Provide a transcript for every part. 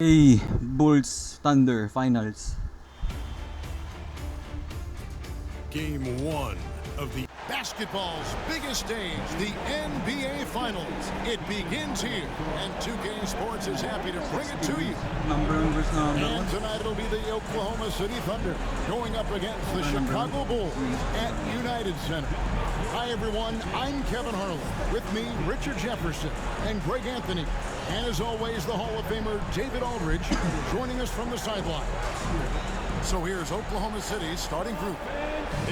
Hey, Bulls Thunder Finals. Game one of the basketball's biggest stage, the NBA Finals. It begins here, and 2K Sports is happy to bring it to you. Number 1 versus number 1. And tonight it'll be the Oklahoma City Thunder going up against the Chicago Bulls at United Center. Hi everyone, I'm Kevin Harlan. With me, Richard Jefferson and Greg Anthony. And as always, the Hall of Famer David Aldridge joining us from the sideline. So here's Oklahoma City's starting group.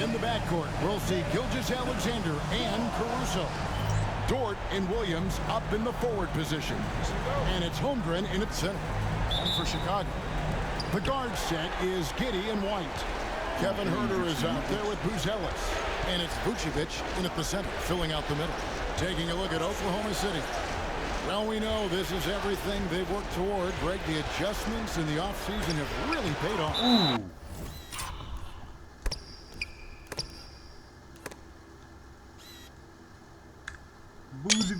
In the backcourt, we'll see Gilgeous-Alexander and Caruso. Dort and Williams up in the forward positions. And it's Holmgren in its center. And for Chicago, the guard set is Giddey and White. Kevin Huerter is out there with Buzelis. And it's Vucevic in at the center, filling out the middle. Taking a look at Oklahoma City. Well, we know this is everything they've worked toward. Greg, the adjustments in the offseason have really paid off. Boozy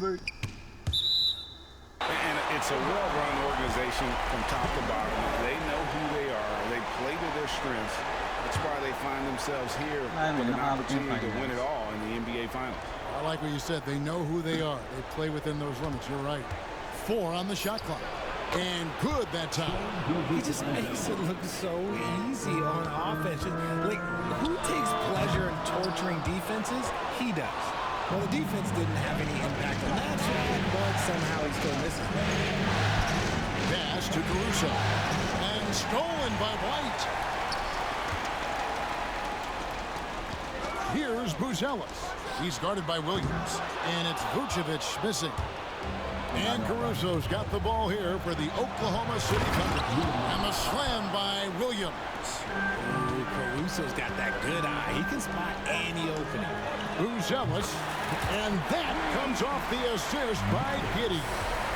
And it's a well-run organization from top to bottom. They know who they are. They play to their strengths. That's why they find themselves here with an opportunity to win it all in the NBA Finals. I like what you said. They know who they are. They play within those limits. You're right. 4 on the shot clock. And good that time. He just makes it look so easy on offense. Like, who takes pleasure in torturing defenses? He does. Well, the defense didn't have any impact on that shot, but somehow he still misses it. Pass to Caruso. And stolen by White. Here's Buzelis. He's guarded by Williams. And it's Vucevic missing. And Caruso's got the ball here for the Oklahoma City Thunder. And the slam by Williams. Ooh, Caruso's got that good eye. He can spot any opening. Buzelis. And that comes off the assist by Giddey.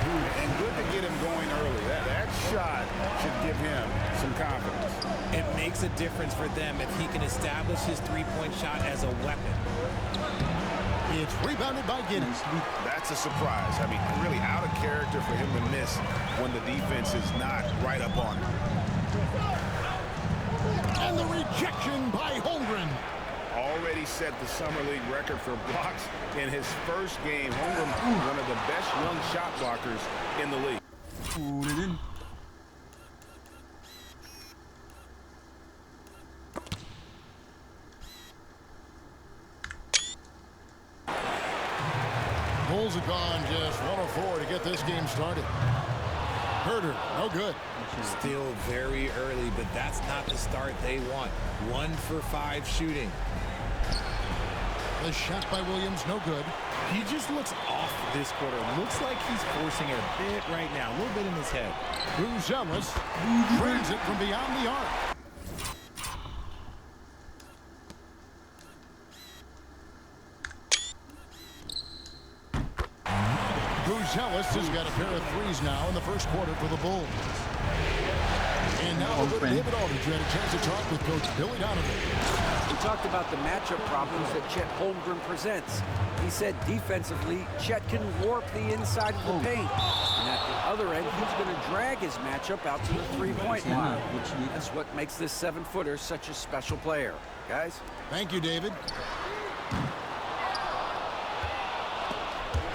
And good to get him going early. That shot should give him some confidence. It makes a difference for them if he can establish his three-point shot as a weapon. It's rebounded by Giddey. That's a surprise. I mean, really out of character for him to miss when the defense is not right up on him. And the rejection by Holmgren. Already set the Summer League record for blocks in his first game. Holmgren, one of the best young shot blockers in the league. Ulitin. Bulls have gone just 1 of 4 to get this game started. Huerter, no good. Still very early, but that's not the start they want. 1 for 5 shooting. The shot by Williams, no good. He just looks off this quarter. Looks like he's forcing it a bit right now, a little bit in his head. Buzelis drains it from beyond the arc. Buzelis has got a pair of threes now in the first quarter for the Bulls. And now over to David Aldridge, who had a chance to talk with Coach Billy Donovan. We talked about the matchup problems that Chet Holmgren presents. He said defensively, Chet can warp the inside of the paint. And at the other end, he's going to drag his matchup out to the three-point line. That's what makes this 7-footer such a special player. Guys? Thank you, David.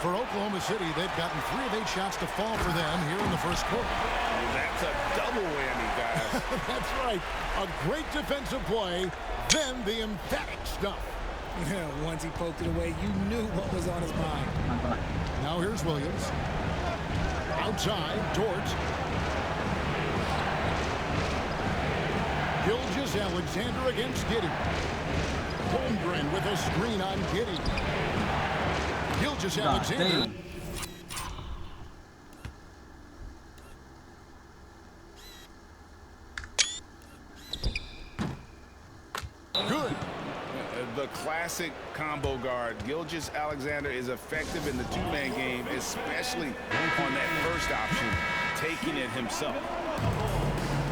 For Oklahoma City, they've gotten 3 of 8 shots to fall for them here in the first quarter. That's a double whammy, guys. That's right. A great defensive play, then the emphatic stuff. Yeah, once he poked it away, you knew what was on his mind. Now here's Williams. Outside, Dort. Gilgeous-Alexander against Giddey. Holmgren with a screen on Giddey. Gilgeous-Alexander. Good. The classic combo guard. Gilgeous-Alexander is effective in the two-man game, especially on that first option, taking it himself.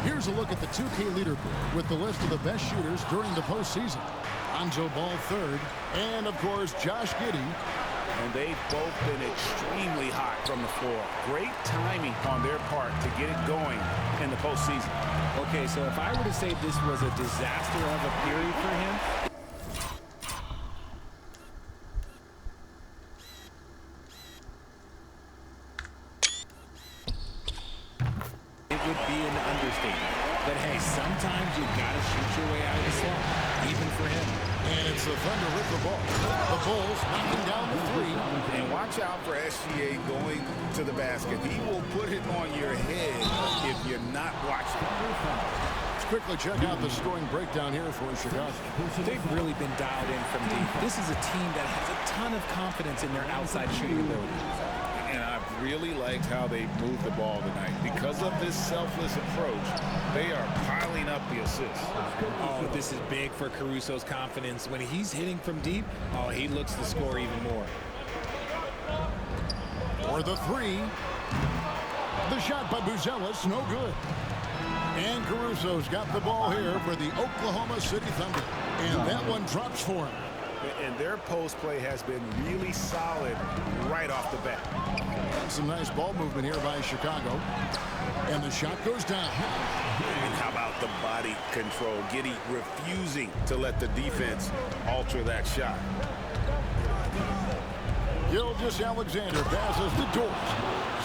Here's a look at the 2K leaderboard with the list of the best shooters during the postseason. Lonzo Ball third, and of course Josh Giddey And they've both been extremely hot from the floor. Great timing on their part to get it going in the postseason. Okay, so if I were to say this was a disaster of a period for him, it would be an understatement. But hey, sometimes you gotta shoot your way out of the slump, even for him. And it's the Thunder with the ball. The Bulls knocking down the three. And watch out for SGA going to the basket. He will put it on your head if you're not watching. Let's quickly check out the scoring breakdown here for Chicago. They've really been dialed in from deep. This is a team that has a ton of confidence in their outside shooting ability. And I've really liked how they moved the ball tonight. Because of this selfless approach, they are piling up the assists. Oh, this is big for Caruso's confidence. When he's hitting from deep, oh, he looks to score even more. For the three. The shot by Buzelis, no good. And Caruso's got the ball here for the Oklahoma City Thunder. And that one drops for him. And their post play has been really solid right off the bat. Some nice ball movement here by Chicago. And the shot goes down. And how about the body control? Giddey refusing to let the defense alter that shot. Gilgeous-Alexander passes to Dort.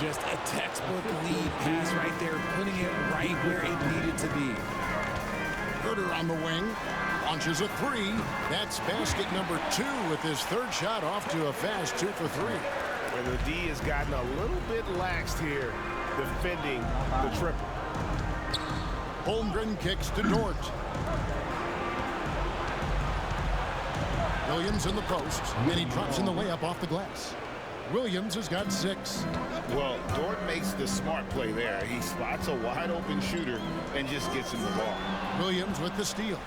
Just a textbook lead pass right there, putting it right where it needed to be. Herter on the wing. Launches a three. That's basket number 2 with his third shot off to a fast 2 for 3. And the D has gotten a little bit laxed here defending the triple. Holmgren kicks to Dort. Williams in the post, and he drops in the layup off the glass. Williams has got 6. Well, Dort makes the smart play there. He spots a wide open shooter and just gets him the ball. Williams with the steal.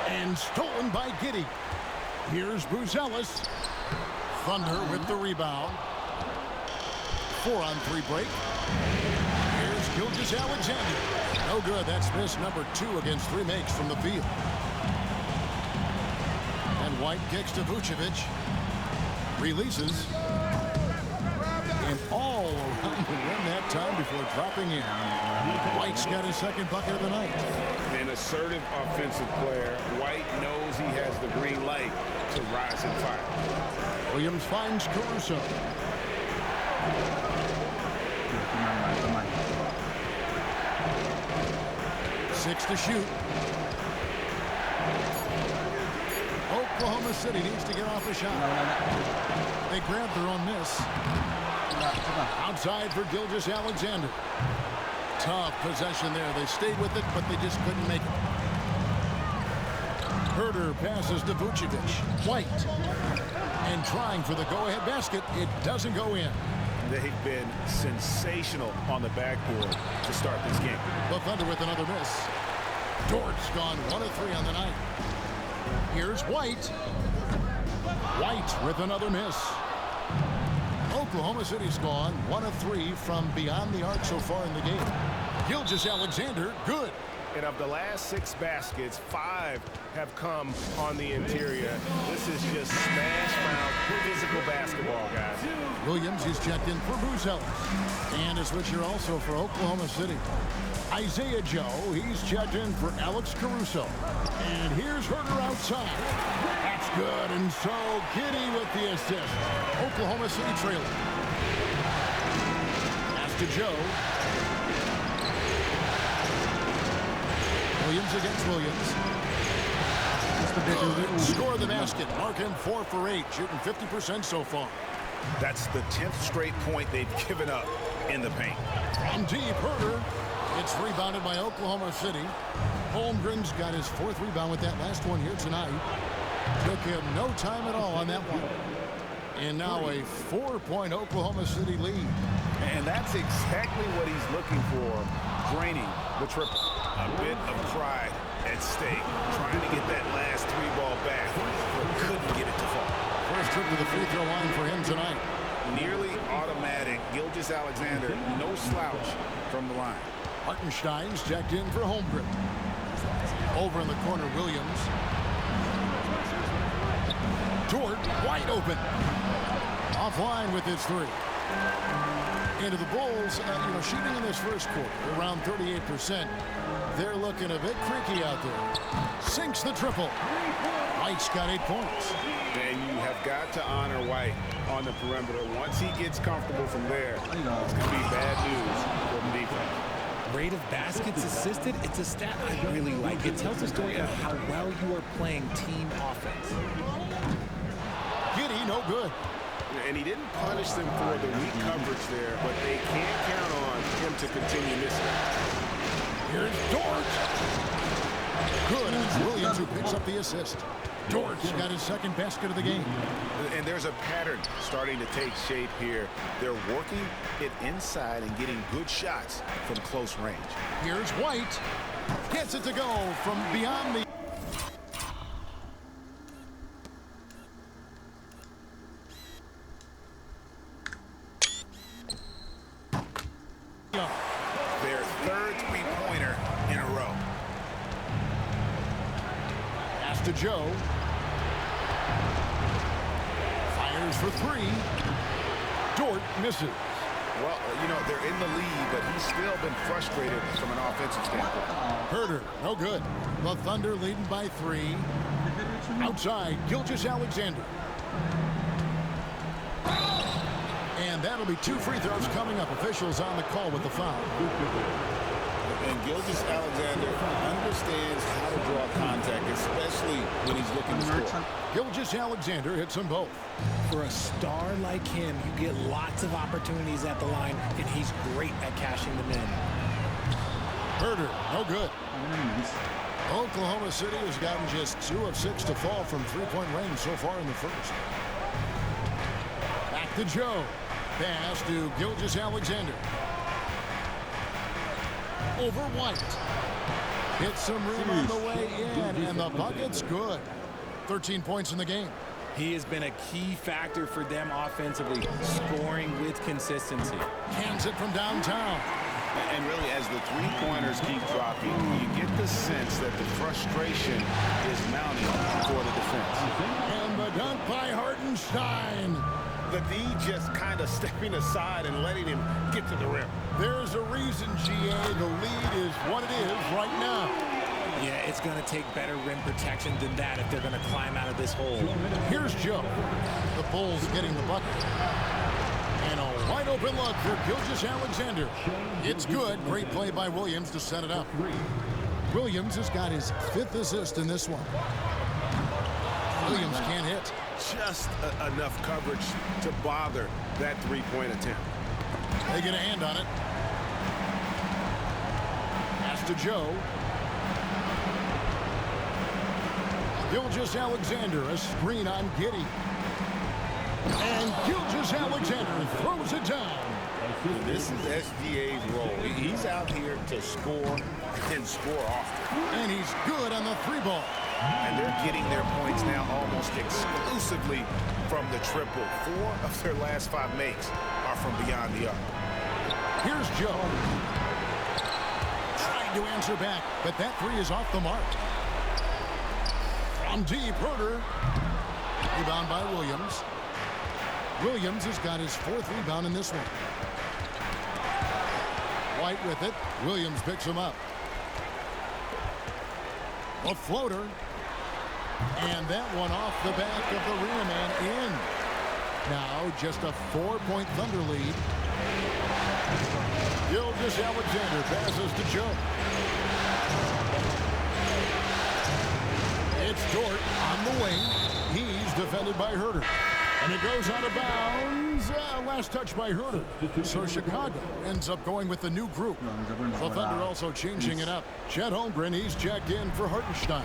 And stolen by Giddey. Here's Buzelis. Thunder with the rebound. 4-on-3 break. Here's Gilgeous-Alexander. No good. That's miss number 2 against 3 makes from the field. And White kicks to Vucevic. Releases. And all around the rim that time before dropping in. White's got his second bucket of the night. An assertive offensive player. White knows he has the green light to rise and fire. Williams finds Caruso. 6 to shoot. Oklahoma City needs to get off a shot. They grabbed their own miss. Outside for Gilgeous-Alexander. Tough possession there. They stayed with it, but they just couldn't make it. Herter passes to Vucevic. White. And trying for the go-ahead basket. It doesn't go in. They've been sensational on the backboard to start this game. The Thunder with another miss. Dort's gone 1 of 3 on the night. Here's White. White with another miss. Oklahoma City's gone 1 of 3 from beyond the arc so far in the game. Gilgeous-Alexander, good. And of the last 6 baskets, 5 have come on the interior. This is just smash-mouth physical basketball, guys. Williams is checked in for Buzelis. And a switcher also for Oklahoma City. Isaiah Joe, he's checked in for Alex Caruso. And here's Herter outside. That's good, and so Giddey with the assist. Oklahoma City trailing. Pass to Joe. Williams against Williams. Score the basket. Mark him 4 for 8, shooting 50% so far. That's the 10th straight point they've given up in the paint. From deep, Herter. It's rebounded by Oklahoma City. Holmgren's got his 4th rebound with that last one here tonight. Took him no time at all on that one. And now a 4-point Oklahoma City lead. And that's exactly what he's looking for, draining the triple. A bit of pride at stake, trying to get that last 3 ball back, but couldn't get it to fall. First trip to the free throw line for him tonight. Nearly automatic. Gilgeous-Alexander, no slouch from the line. Hartenstein's checked in for Holmgren. Over in the corner, Williams. Dort wide open. Offline with his three. Into the Bulls, shooting in this first quarter, around 38%. They're looking a bit creaky out there. Sinks the triple. White's got 8 points. And you have got to honor White on the perimeter. Once he gets comfortable from there, it's going to be bad news for the defense. Rate of baskets assisted, it's a stat I really like. It tells a story of how well you are playing team offense. Giddey, no good. And he didn't punish them for the weak coverage there, but they can't count on him to continue missing. Here's Dort. Good, and it's Williams who picks up the assist. Dort's got his second basket of the game. And there's a pattern starting to take shape here. They're working it inside and getting good shots from close range. Here's White. Gets it to go from beyond the... Their third three-pointer in a row. Pass to Joe. Fires for three. Dort misses. Well, they're in the lead, but he's still been frustrated from an offensive standpoint. Herter, no good. The Thunder leading by 3. Outside, Gilgeous-Alexander. And that'll be 2 free throws coming up. Officials on the call with the foul. And Gilgeous-Alexander understands how to draw contact, especially when he's looking to score. Gilgeous-Alexander hits them both. For a star like him, you get lots of opportunities at the line, and he's great at cashing them in. Herter, no good. Oklahoma City has gotten just 2 of 6 to fall from three-point range so far in the first. Back to Joe. Pass to Gilgeous-Alexander. Over White. Hits some room on the way in, and the bucket's good. 13 points in the game. He has been a key factor for them offensively, scoring with consistency. Hands it from downtown. And really, as the three-pointers keep dropping, you get the sense that the frustration is mounting for the defense. And the dunk by Hartenstein. The D just kind of stepping aside and letting him get to the rim. There's a reason, GA. The lead is what it is right now. Yeah, it's going to take better rim protection than that if they're going to climb out of this hole. Here's Joe. The Bulls getting the bucket. And a wide open look for Gilgeous-Alexander. It's good. Great play by Williams to set it up. Williams has got his 5th assist in this one. Williams can't hit. Just enough coverage to bother that three-point attempt. They get a hand on it. Pass to Joe. Gilgeous-Alexander, a screen on Giddey. And Gilgeous-Alexander throws it down. This is SGA's role. He's out here to score and score often. And he's good on the 3-ball. And they're getting their points now almost exclusively from the triple. 4 of their last 5 makes are from beyond the arc. Here's Joe. Trying to answer back, but that 3 is off the mark. From deep, Herter. Rebound by Williams. Williams has got his 4th rebound in this one. White with it. Williams picks him up. A floater. And that one off the back of the rim and in. Now just a 4-point Thunder lead. Gilgeous-Alexander passes to Joe. It's Dort on the wing. He's defended by Herter. And it goes out of bounds. Last touch by Herter. So Chicago ends up going with the new group. The Thunder also changing it up. Chet Holmgren, he's checked in for Hartenstein.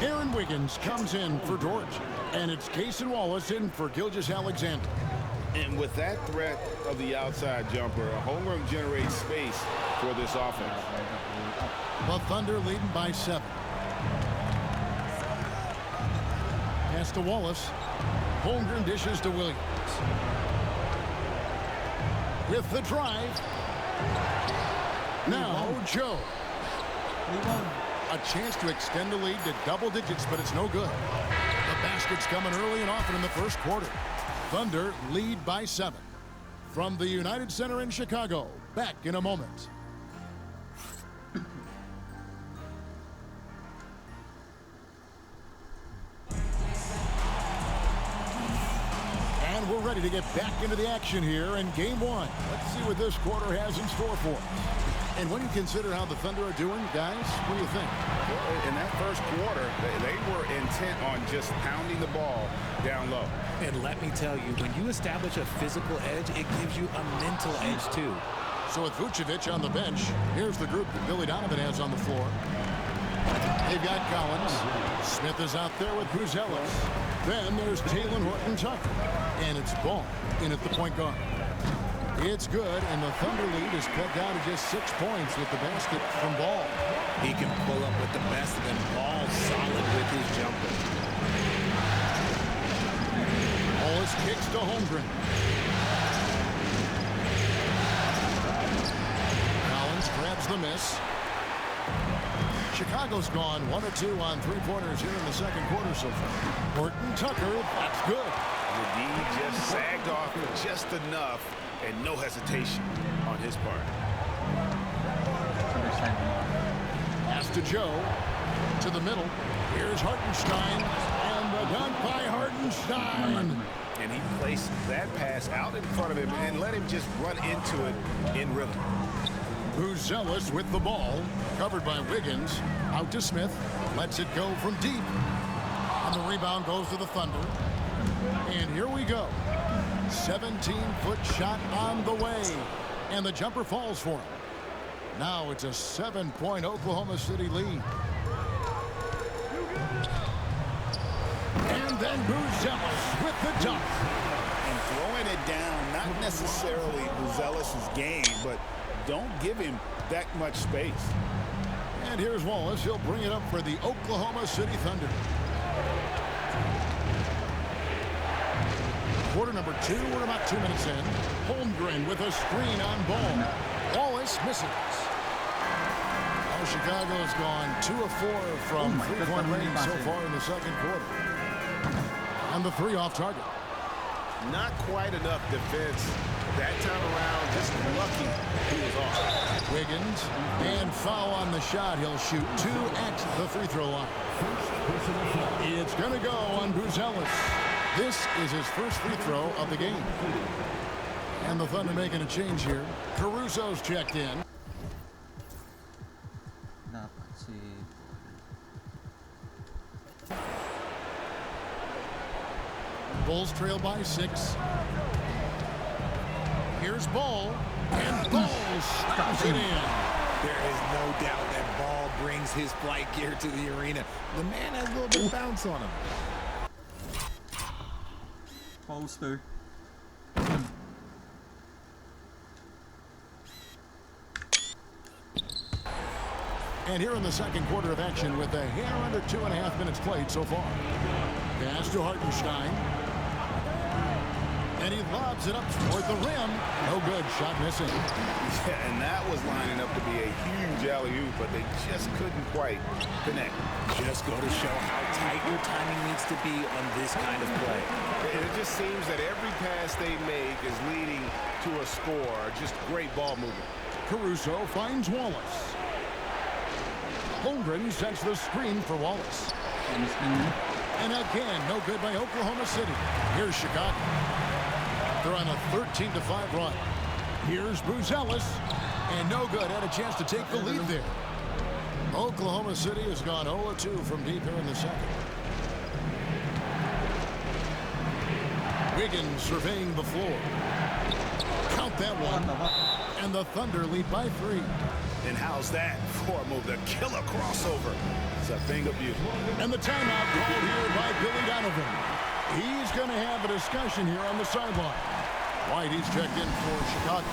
Aaron Wiggins comes in for Dort. And it's Cason Wallace in for Gilgeous-Alexander. And with that threat of the outside jumper, Holmgren generates space for this offense. The Thunder leading by 7. Pass to Wallace. Holmgren dishes to Williams. With the drive. Now Joe. A chance to extend the lead to double digits, but it's no good. The Baskets coming early and often in the first quarter. Thunder lead by 7. From the United Center in Chicago, back in a moment. And we're ready to get back into the action here in game 1. Let's see what this quarter has in store for us. And when you consider how the Thunder are doing, guys, what do you think? Well, in that first quarter, they were intent on just pounding the ball down low. And let me tell you, when you establish a physical edge, it gives you a mental edge too. So with Vucevic on the bench, here's the group that Billy Donovan has on the floor. They've got Collins. Smith is out there with Buzelis. Then there's Talen Horton-Tucker. And it's Ball in at the point guard. It's good, and the Thunder lead is cut down to just 6 points with the basket from Ball. He can pull up with the best of them. Ball solid with his jumper. Wallace kicks to Holmgren. Collins grabs the miss. Chicago's gone 1 or 2 on 3-pointers here in the second quarter so far. Horton-Tucker, that's good. The D just sagged off just enough, and no hesitation on his part. Pass to Joe. To the middle. Here's Hartenstein. And the dunk by Hartenstein. And he placed that pass out in front of him and let him just run into it in rhythm. Buzelis with the ball. Covered by Wiggins. Out to Smith. Lets it go from deep. And the rebound goes to the Thunder. And here we go. 17-foot shot on the way. And the jumper falls for him. Now it's a 7-point Oklahoma City lead. And then Buzelis with the dunk. And throwing it down, not necessarily Buzelis' game, but don't give him that much space. And here's Wallace. He'll bring it up for the Oklahoma City Thunder. Quarter number 2, we're about 2 minutes in. Holmgren with a screen on Ball. Wallace misses. Now Chicago's gone 2 of 4 from three-point range so far in the second quarter. And the 3 off target. Not quite enough defense that time around. Just lucky he was off. Wiggins, and foul on the shot. He'll shoot 2 at the free throw line. It's going to go on Buzelis. This is his first free throw of the game. And the Thunder making a change here. Caruso's checked in. Bulls trail by 6. Here's Ball. And Ball stops it in. There is no doubt that Ball brings his flight gear to the arena. The man has a little bit of bounce on him. Poster. And here in the second quarter of action with a hair under 2.5 minutes played so far. Pass to Hartenstein. And he lobs it up toward the rim. No good. Shot missing. Yeah, and that was lining up to be a huge alley-oop, but they just couldn't quite connect. Just go to show how tight your timing needs to be on this kind of play. And it just seems that every pass they make is leading to a score. Just great ball movement. Caruso finds Wallace. Holmgren sets the screen for Wallace. And again, no good by Oklahoma City. Here's Chicago. They're on a 13-5 run. Here's Buzelis. And no good. Had a chance to take the lead there. Oklahoma City has gone 0-2 from deep here in the second. Wiggins surveying the floor. Count that one. And the Thunder lead by 3. And how's that for a move? The killer crossover. It's a thing of beauty. And the timeout called here by Billy Donovan. He's going to have a discussion here on the sideline. White, he's checked in for Chicago.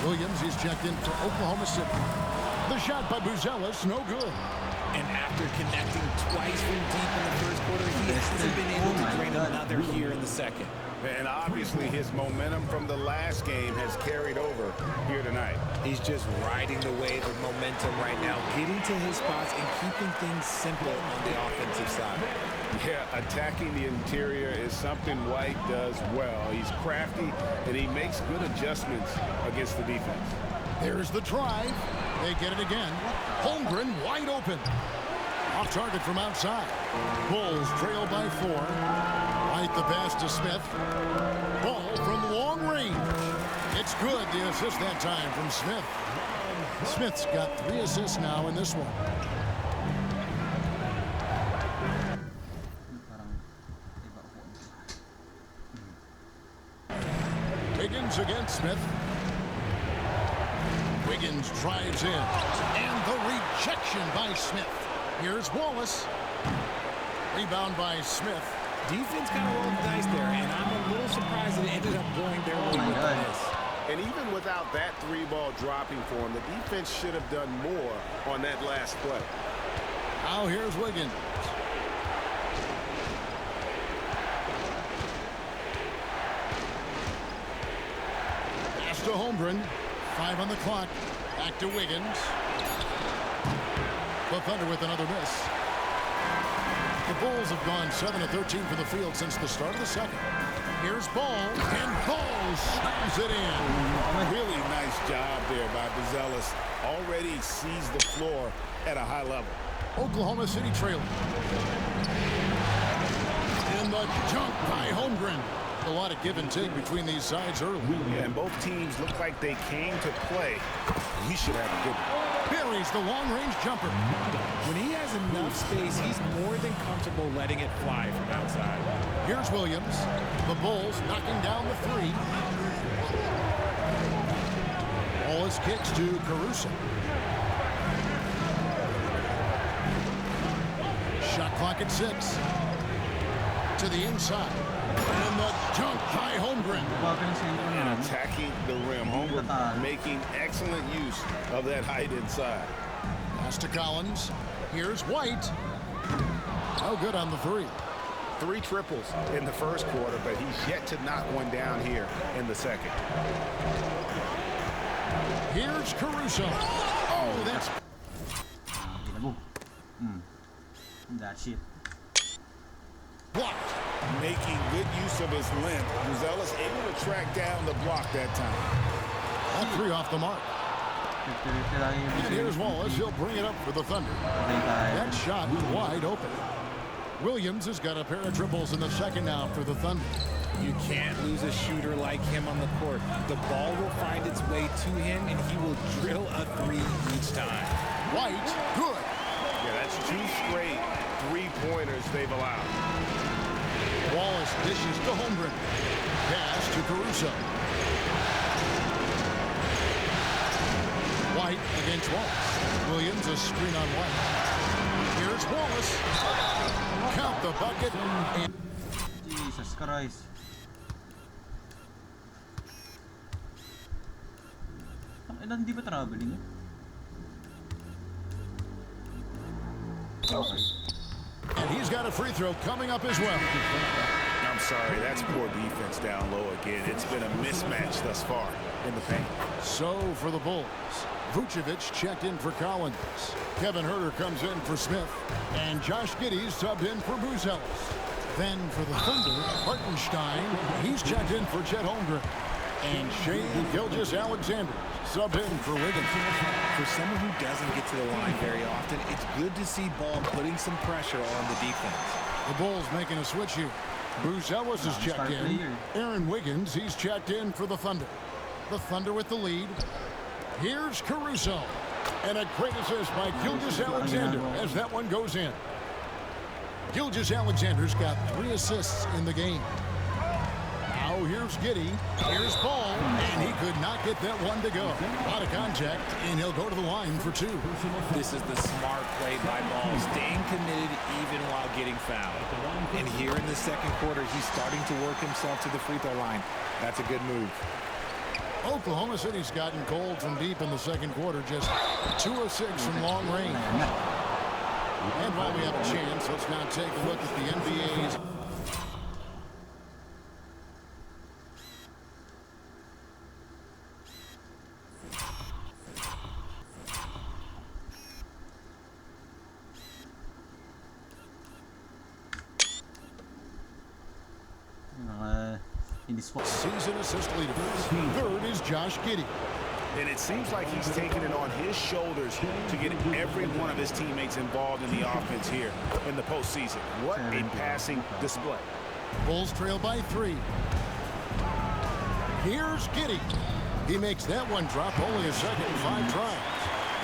Williams, he's checked in for Oklahoma City. The shot by Buzelis, no good. And after connecting twice from deep in the first quarter, he hasn't been able to drain another here in the second. And obviously his momentum from the last game has carried over here tonight. He's just riding the wave of momentum right now, getting to his spots and keeping things simple on the offensive side. Yeah, attacking the interior is something White does well. He's crafty, and he makes good adjustments against the defense. There's the drive. They get it again. Holmgren wide open. Off target from outside. Bulls trail by 4. White the pass to Smith. Ball from long range. It's good. The assist that time from Smith. Smith's got 3 assists now in this one. Wiggins against Smith. Wiggins drives in. And the rejection by Smith. Here's Wallace. Rebound by Smith. Defense kind of rolled the dice there, and I'm a little surprised that it ended up going their way with the miss. And even without that 3-ball dropping for him, the defense should have done more on that last play. Now here's Wiggins. Pass to Holmgren. 5 on the clock. Back to Wiggins. The Thunder with another miss. The Bulls have gone 7 of 13 from the field since the start of the second. Here's Ball, and Ball slams it in. Really nice job there by Buzelis. Already sees the floor at a high level. Oklahoma City trailing. In the jump by Holmgren. A lot of give and take between these sides early. And both teams look like they came to play. We should have a good one. Buries the long-range jumper. When he has enough space, he's more than comfortable letting it fly from outside. Here's Williams. The Bulls knocking down the 3. Wallace kicks to Caruso. Shot clock at 6. To the inside. And the dunk by Holmgren. And attacking the rim. Holmgren making excellent use of that height inside. Pass to Collins. Here's White. No good on the 3. 3 triples in the first quarter, but he's yet to knock one down here in the second. Here's Caruso. Oh, that's... That's it. blocked. Making good use of his length. Buzelis able to track down the block that time. All 3 off the mark. And here's Wallace. He'll bring it up for the Thunder. That shot wide open. Williams has got a pair of triples in the second now for the Thunder. You can't lose a shooter like him on the court. The ball will find its way to him, and he will drill a 3 each time. White, good. Yeah, that's 2 straight 3-pointers they've allowed. Wallace dishes to Holmgren. Pass to Caruso. White against Wallace. Williams a screen on White. Here's Wallace. Count the bucket. And Jesus Christ. Hindi ba traveling? Okay. And he's got a free throw coming up as well. I'm sorry, that's poor defense down low again. It's been a mismatch thus far in the paint. So for the Bulls, Vucevic checked in for Collins. Kevin Huerter comes in for Smith. And Josh Giddey subbed in for Buzelis. Then for the Thunder, Hartenstein, he's checked in for Chet Holmgren. And Shea Gilgeous-Alexander subbed in for Wiggins. For someone who doesn't get to the line very often, it's good to see Ball putting some pressure on the defense. The Bulls making a switch here. Buzelis is checked in. Aaron Wiggins, he's checked in for the Thunder. The Thunder with the lead. Here's Caruso. And a great assist by Gilgeous-Alexander as that one goes in. Gilgeous-Alexander's got 3 assists in the game. Now here's Giddey. Here's Ball. And he could not get that one to go. Out of contact, and he'll go to the line for 2. This is the smart play by Ball, staying committed even while getting fouled. And here in the second quarter, he's starting to work himself to the free throw line. That's a good move. Oklahoma City's gotten cold from deep in the second quarter. Just 2 of 6 from long range. And while we have a chance, let's now take a look at the NBA's. Season assist leaders. Third is Josh Giddey. And it seems like he's taking it on his shoulders to get every one of his teammates involved in the offense here in the postseason. What a passing display. Bulls trail by 3. Here's Giddey. He makes that one drop, only a second and 5 tries.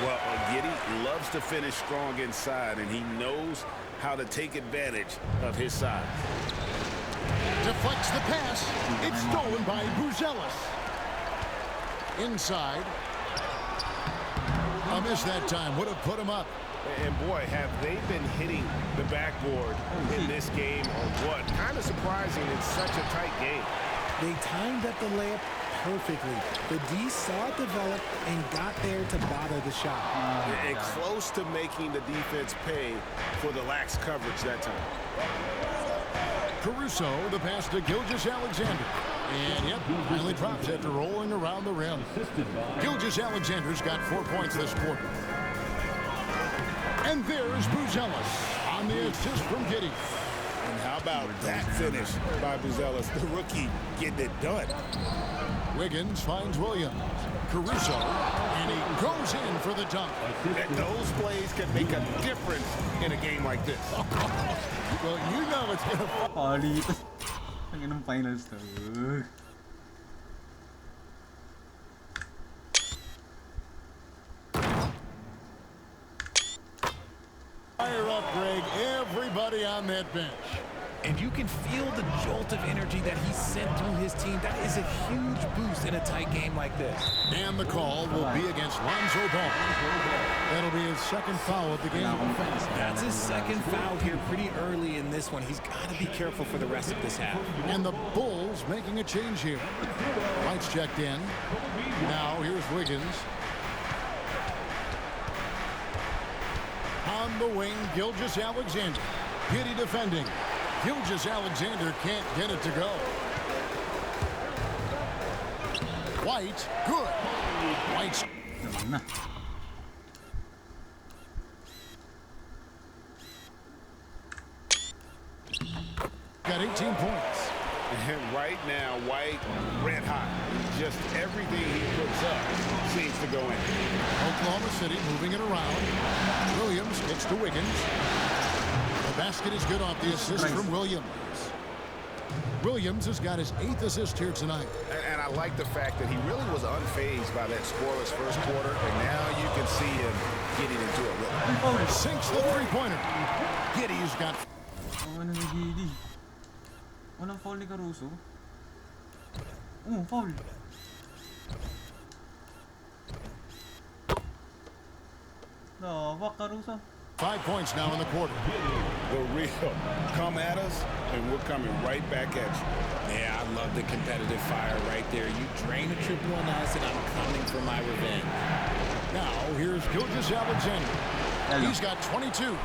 Well, Giddey loves to finish strong inside, and he knows how to take advantage of his size. Deflects the pass. It's stolen by Buzelis. Inside. A miss that time. Would have put him up. And boy, have they been hitting the backboard in this game or what? Kind of surprising in such a tight game. They timed up the layup perfectly. The D saw it develop and got there to bother the shot. And close to making the defense pay for the lax coverage that time. Caruso, the pass to Gilgeous-Alexander. And yep, finally drops after rolling around the rim. Gilgeous-Alexander's got 4 points this quarter. And there's Buzelis on the assist from Giddey. And how about that finish by Buzelis, the rookie, getting it done. Wiggins finds Williams. Caruso, and he goes in for the dunk. And those plays can make a difference in a game like this. Well, you know it's going to... dito. Ang inang finals to. Fire up, Greg. Everybody on that bench. And you can feel the jolt of energy that he sent through his team. That is a huge boost in a tight game like this. And the call will be against Lonzo Ball. That'll be his second foul of the game. That's his second foul here pretty early in this one. He's got to be careful for the rest of this half. And the Bulls making a change here. Lights checked in. Now here's Wiggins. On the wing, Gilgeous-Alexander. Giddey defending. Gilgeous-Alexander can't get it to go. White, good. White's... got 18 points. And right now, White, red hot. Just everything he puts up seems to go in. Oklahoma City moving it around. Williams gets to Wiggins. The basket is good off the assist from Williams. Williams has got his 8th assist here tonight. And I like the fact that he really was unfazed by that scoreless first quarter, and now you can see him getting into a rhythm. Sinks the three-pointer. Giddey's got... Ano ni Giddey? Walang foul ni Caruso. Foul. No, what Caruso? 5 points now in the quarter. The real come at us, and we're coming right back at you. Yeah, I love the competitive fire right there. You drain a triple on us, and I'm coming for my revenge. Now, here's Gilgeous-Alexander. He's got 22.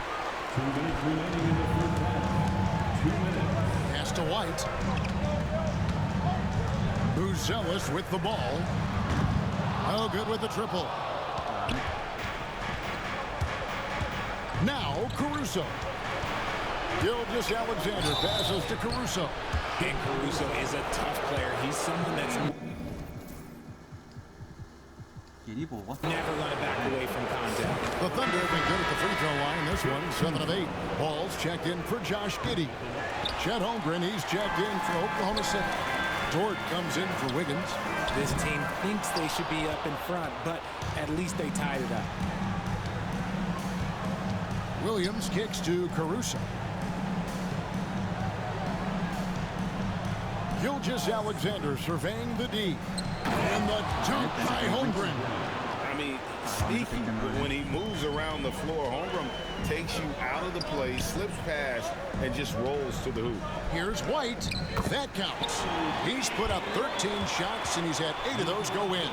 Pass to White. Buzelis with the ball. Oh, good with the triple. Now, Caruso. Gilgeous-Alexander passes to Caruso. And Caruso is a tough player. He's someone that's Giddey po ba? never going to back away from contact. The Thunder have been good at the free throw line. This one, 7 of 8. Ball's checked in for Josh Giddey. Chet Holmgren, he's checked in for Oklahoma City. Dort comes in for Wiggins. This team thinks they should be up in front, but at least they tied it up. Williams kicks to Caruso. Gilgeous-Alexander surveying the D. And the dunk by Holmgren. I mean, sneaky, but when he moves around the floor, Holmgren takes you out of the play, slips past, and just rolls to the hoop. Here's White. That counts. He's put up 13 shots, and he's had 8 of those go in.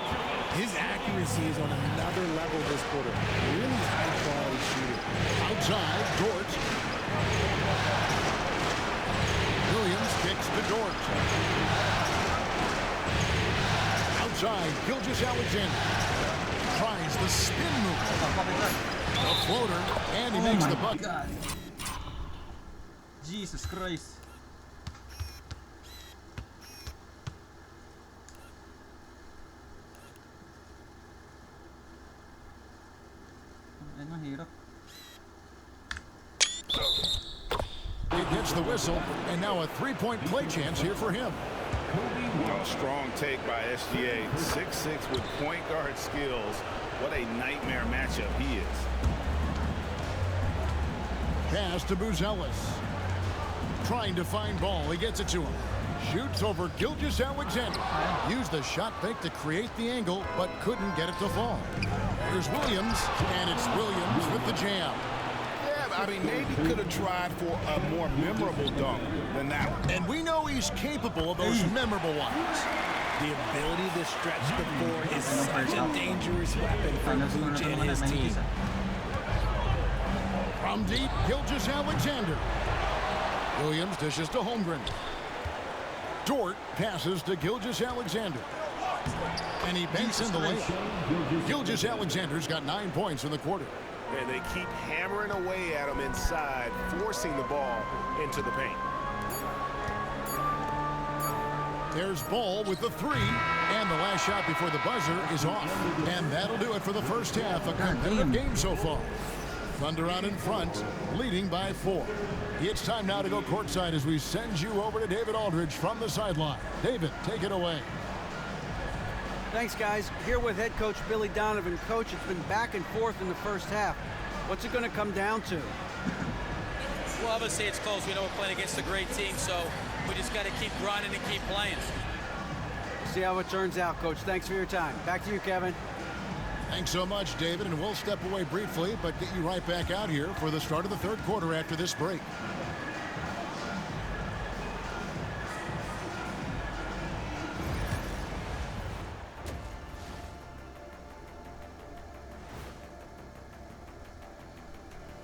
His accuracy is on another level this quarter. Really high-quality shooter. Outside, Dort. Williams kicks to Dort. Outside, Gilgeous-Alexander. Tries the spin move. The floater, and he makes the bucket. God. Jesus Christ. Ay, mahirap. He gets the whistle, and now a three-point play chance here for him. A strong take by SGA. 6'6" with point guard skills. What a nightmare matchup he is. Pass to Buzelis. Trying to find ball. He gets it to him. Shoots over Gilgeous-Alexander. Used the shot fake to create the angle, but couldn't get it to fall. There's Williams, and it's Williams with the jam. Yeah, I mean, maybe could have tried for a more memorable dunk than that one. And we know he's capable of those memorable ones. The ability to stretch the floor is such a dangerous weapon for Vooch and his team. From deep, Gilgeous-Alexander. Williams dishes to Holmgren. Dort passes to Gilgeous-Alexander. And he banks in the layup. Gilgeous-Alexander's got 9 points in the quarter. And they keep hammering away at him inside, forcing the ball into the paint. There's Ball with the three, and the last shot before the buzzer is off. And that'll do it for the first half. A competitive game so far. Thunder out in front, leading by 4. It's time now to go courtside as we send you over to David Aldridge from the sideline. David, take it away. Thanks, guys. Here with head coach Billy Donovan. Coach, it's been back and forth in the first half. What's it going to come down to? Well, obviously it's close. We know we're playing against a great team, so we just got to keep grinding and keep playing. See how it turns out, Coach. Thanks for your time. Back to you, Kevin. Thanks so much, David, and we'll step away briefly, but get you right back out here for the start of the third quarter after this break.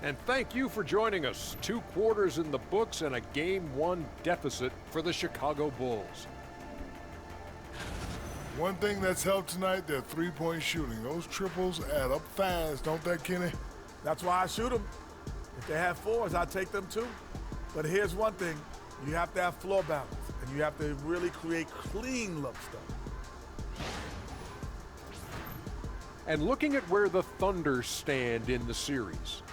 And thank you for joining us. 2 quarters in the books and a Game 1 deficit for the Chicago Bulls. One thing that's helped tonight, their three-point shooting. Those triples add up fast, don't they, Kenny? That's why I shoot them. If they have 4s, I take them too. But here's one thing. You have to have floor balance, and you have to really create clean looks, though. And looking at where the Thunder stand in the series.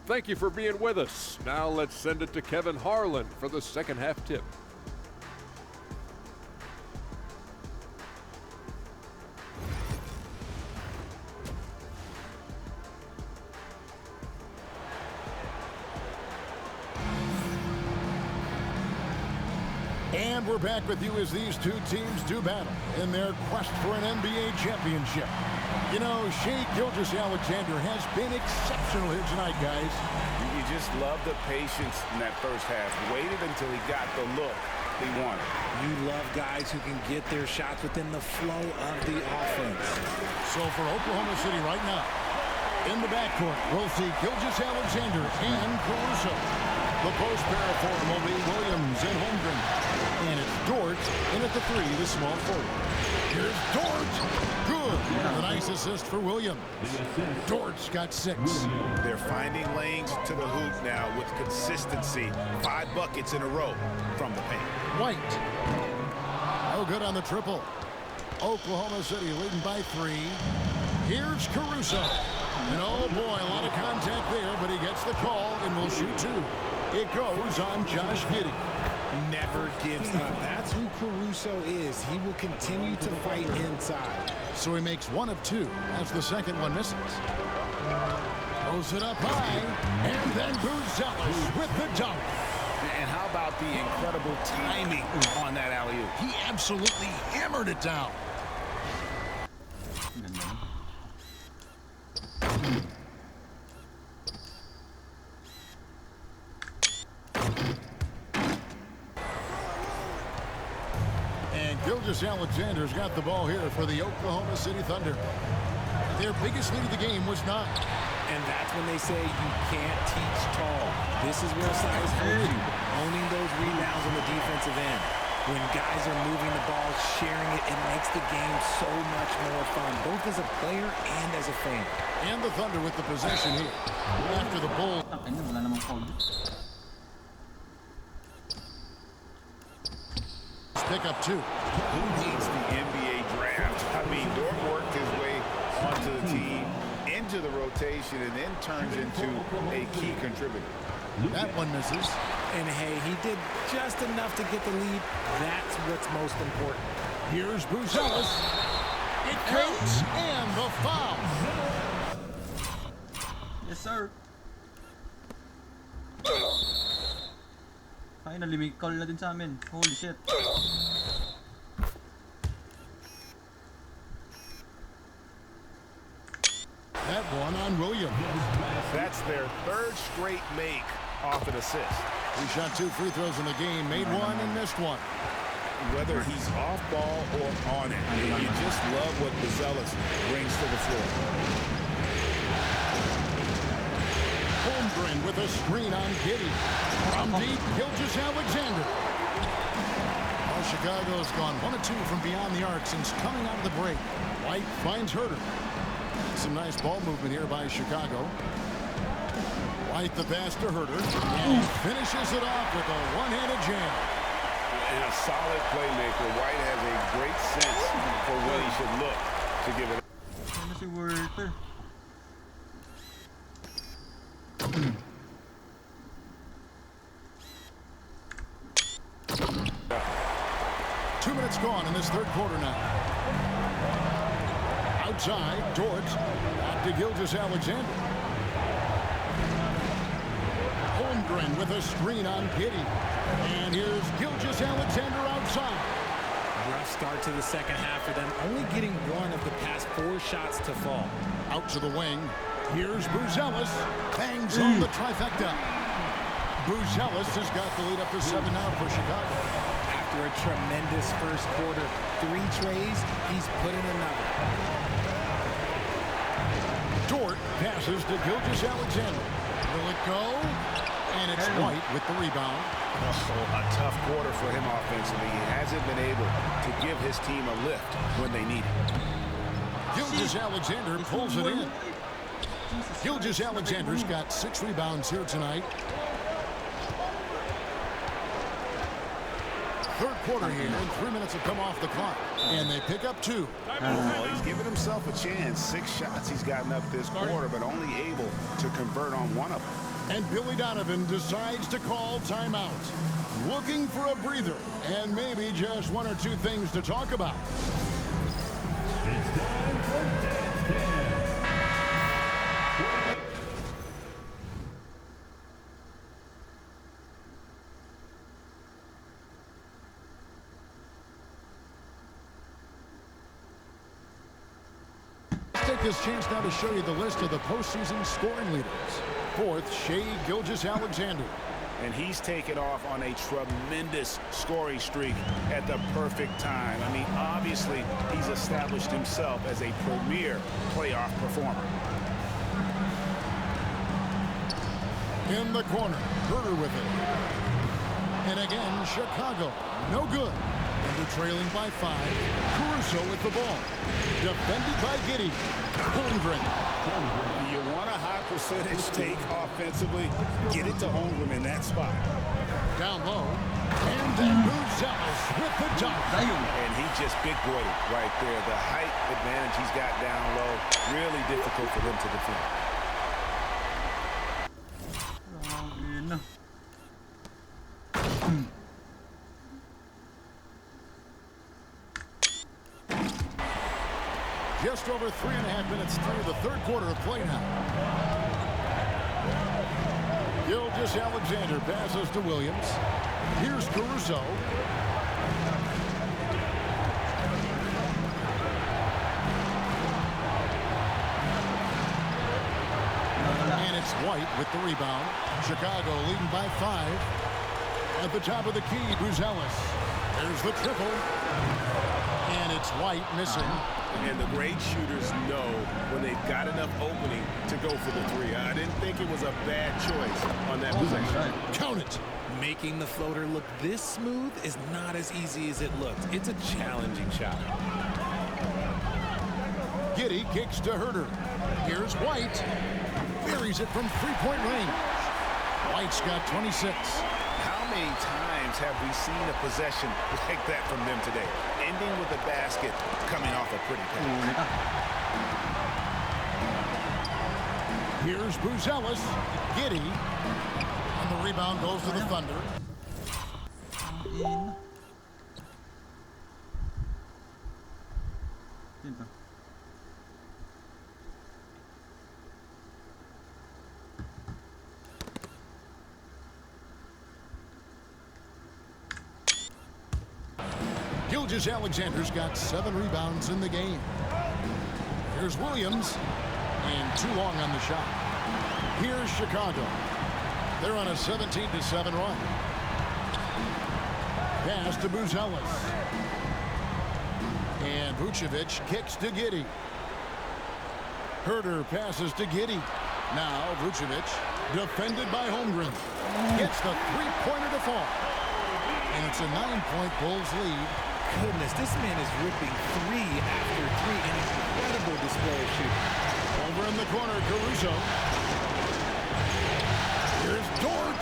Thank you for being with us. Now let's send it to Kevin Harlan for the second half tip. And we're back with you as these two teams do battle in their quest for an NBA championship. You know, Shai Gilgeous-Alexander has been exceptional here tonight, guys. You just love the patience in that first half. Waited until he got the look he wanted. You love guys who can get their shots within the flow of the offense. So for Oklahoma City right now, in the backcourt, we'll see Gilgeous-Alexander and Caruso. The post pair for him will be Williams and Holmgren. And it's Dort in at the 3, the small forward. Here's Dort. Good. A nice assist for Williams. Dort's got 6. They're finding lanes to the hoop now with consistency. 5 buckets in a row from the paint. White. No good on the triple. Oklahoma City leading by 3. Here's Caruso. And oh boy, a lot of contact there, but he gets the call and will shoot 2. It goes on Josh Giddey. Never gives up. That's who Caruso is. He will continue to fight inside. So he makes 1 of 2 as the second one misses. Throws it up high, and then Buzelis with the dunk. And how about the incredible timing on that alley-oop? He absolutely hammered it down. Gilgeous-Alexander's got the ball here for the Oklahoma City Thunder. Their biggest lead of the game was 9. And that's when they say you can't teach tall. This is where size helps you. Owning those rebounds on the defensive end. When guys are moving the ball, sharing it, it makes the game so much more fun, both as a player and as a fan. And the Thunder with the possession here. After the Bulls. Wala namang foul. Pick up 2. Who needs the NBA draft? I mean, Dort worked his way onto the team, into the rotation, and then turns into a key contributor. That one misses. And hey, he did just enough to get the lead. That's what's most important. Here's Buzelis. It counts, and the foul. Yes, sir. Finally, may call na din sa amin. Holy shit. That one on Williams. That's their 3rd straight make off an assist. He shot 2 free throws in the game, made 1 and missed 1. Whether he's off ball or on it, you just love what Buzelis brings to the floor. Holmgren with a screen on Giddy. From deep, Gilgeous-Alexander. Well, Chicago's gone 1 of 2 from beyond the arc since coming out of the break. White finds Herter. Some nice ball movement here by Chicago. White the pass to Herter. And finishes it off with a one-handed jam. And a solid playmaker. White has a great sense for when he should look to give it. Ano si Werther? 2 minutes gone in this 3rd quarter now. Outside, Dort. Back to Gilgeous-Alexander. Holmgren with a screen on Giddy. And here's Gilgeous-Alexander outside. Rough start to the second half for them, only getting 1 of the past 4 shots to fall. Out to the wing. Here's Buzelis. Bangs on the trifecta. Buzelis has got the lead up to 7 now for Chicago. After a tremendous first quarter, 3 trays, he's put in another. Dort passes to Gilgeous-Alexander. Will it go? And it's White with the rebound. Oh, a tough quarter for him offensively. He hasn't been able to give his team a lift when they need it. Gilgeous-Alexander pulls it in. Gilgeous-Alexander's got 6 rebounds here tonight. 3rd quarter here, and 3 minutes have come off the clock. And they pick up 2. Well, he's given himself a chance. 6 shots he's gotten up this quarter, but only able to convert on 1 of them. And Billy Donovan decides to call timeout. Looking for a breather, and maybe just 1 or 2 things to talk about. It's time for Dance Cam. Take this chance now to show you the list of the postseason scoring leaders. 4th, Shai Gilgeous-Alexander. And he's taken off on a tremendous scoring streak at the perfect time. I mean, obviously, he's established himself as a premier playoff performer. In the corner, Herter with it. And again, Chicago, no good. And they're trailing by 5. Caruso with the ball. Defended by Giddy. Holmgren. You want a high percentage take offensively, get it to Holmgren in that spot. Down low. And then Buzelis with the dunk. And he just big-boyed it right there. The height advantage he's got down low, really difficult for them to defend. Just over 3.5 minutes through the 3rd quarter of play now. Gilgeous-Alexander passes to Williams. Here's Caruso. And it's White with the rebound. Chicago leading by 5. At the top of the key, Buzelis. There's the triple. It's White missing. And the great shooters know when they've got enough opening to go for the three. I didn't think it was a bad choice on that possession. Count it. Making the floater look this smooth is not as easy as it looks. It's a challenging shot. Giddey kicks to Herter. Here's White. Buries it from three-point range. White's got 26. How many times have we seen a possession like that from them today? Ending with a basket, coming off a pretty pass. Here's Buzelis. Giddey. And the rebound goes to the Thunder. Gilgeous-Alexander's got 7 rebounds in the game. Here's Williams, and too long on the shot. Here's Chicago. They're on a 17-7 run. Pass to Buzelis. And Vucevic kicks to Giddey. Herter passes to Giddey. Now Vucevic, defended by Holmgren, gets the three-pointer to fall. And it's a 9-point Bulls lead. Goodness, this man is ripping 3 after 3. An incredible display of shooting. Over in the corner, Caruso. Here's Dort.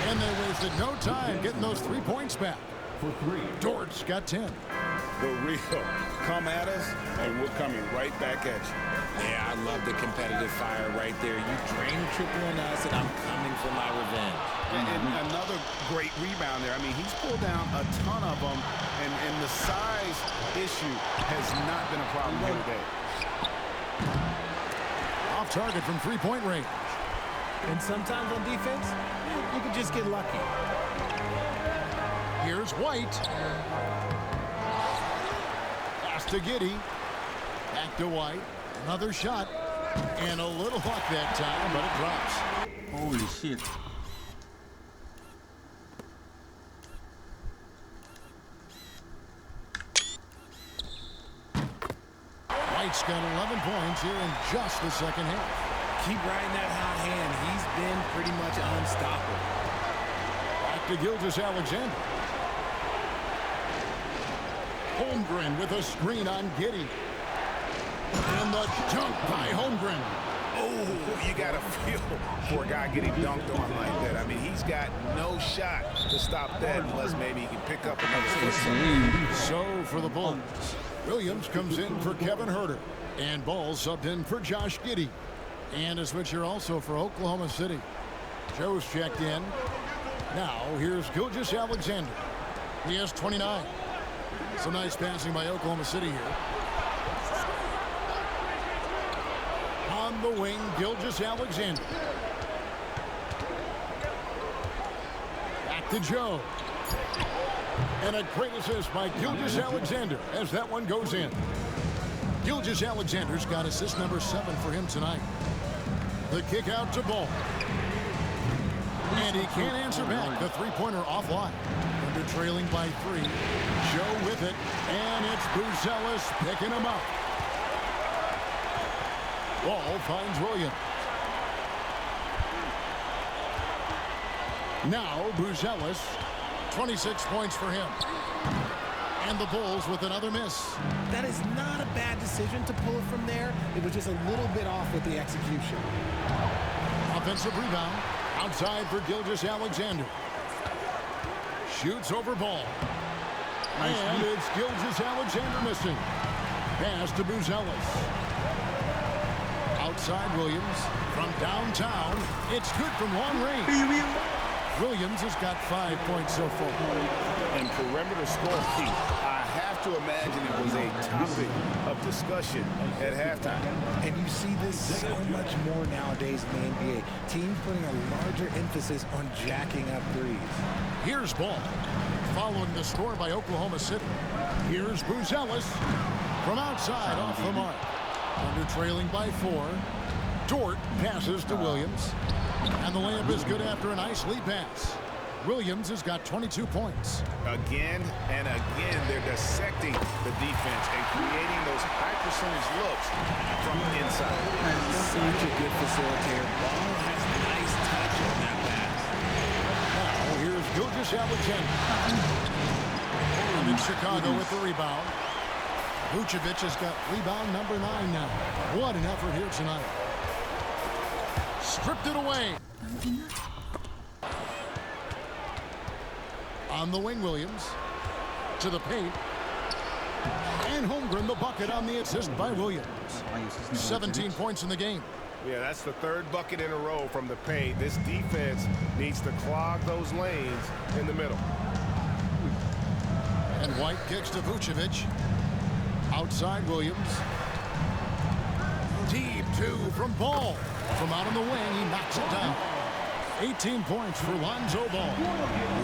And they wasted no time getting those 3 points back. For 3. Dort's got 10. The real come at us, and we're coming right back at you. Yeah, I love the competitive fire right there. You drain a triple on us, and I'm coming for my revenge. And another great rebound there. I mean, he's pulled down a ton of them, and the size issue has not been a problem here today. Off target from three-point range. And sometimes on defense, you can just get lucky. Here's White. Pass to Giddey. Back to White. Another shot. And a little luck that time, but it drops. Holy shit. White's got 11 points here in just the second half. Keep riding that hot hand. He's been pretty much unstoppable. Back to Gilgeous-Alexander. Holmgren with a screen on Giddey. And the dunk by Holmgren. Oh, you got to feel for a guy getting dunked on like that. I mean, he's got no shot to stop that unless maybe he can pick up another foot. So for the Bulls, Williams comes in for Kevin Herter. And Ball subbed in for Josh Giddey. And a switcher also for Oklahoma City. Joe's checked in. Now here's Gilgeous-Alexander. He has 29. Some nice passing by Oklahoma City here. On the wing, Gilgeous-Alexander. Back to Joe. And a great assist by Gilgeous-Alexander as that one goes in. Gilgeous-Alexander's got assist number 7 for him tonight. The kick out to Ball. And he can't answer back. The three-pointer offline. Under trailing by 3. Joe with it. And it's Buzelis picking him up. Ball finds Williams. Now Buzelis. 26 points for him. And the Bulls with another miss. That is not a bad decision to pull it from there. It was just a little bit off with the execution. Offensive rebound. Outside for Gilgeous-Alexander. Shoots over Ball. And it's Gilgeous-Alexander missing. Pass to Buzelis. Outside Williams. From downtown. It's good from long range. Williams has got 5 points so far. And perimeter scoring, I have to imagine it was a topic of discussion at halftime. And you see this so much more nowadays in the NBA. Teams putting a larger emphasis on jacking up threes. Here's Ball. Following the score by Oklahoma City. Here's Buzelis. From outside off the mark. Under trailing by 4. Dort passes to Williams. And the layup is good after a nice lead pass. Williams has got 22 points. Again and again, they're dissecting the defense and creating those high percentage looks from the inside. Such a good facilitator. Ball has nice touch on that pass. Now here's Gilgeous-Alexander. And in Chicago with the rebound. Vucevic has got rebound number 9 now. What an effort here tonight. Stripped it away. On the wing, Williams. To the paint. And Holmgren the bucket on the assist by Williams. 17 points in the game. Yeah, that's the third bucket in a row from the paint. This defense needs to clog those lanes in the middle. And White kicks to Vucevic. Outside Williams. Deep 2 from Ball. From out on the wing, he knocks it down. 18 points for Lonzo Ball.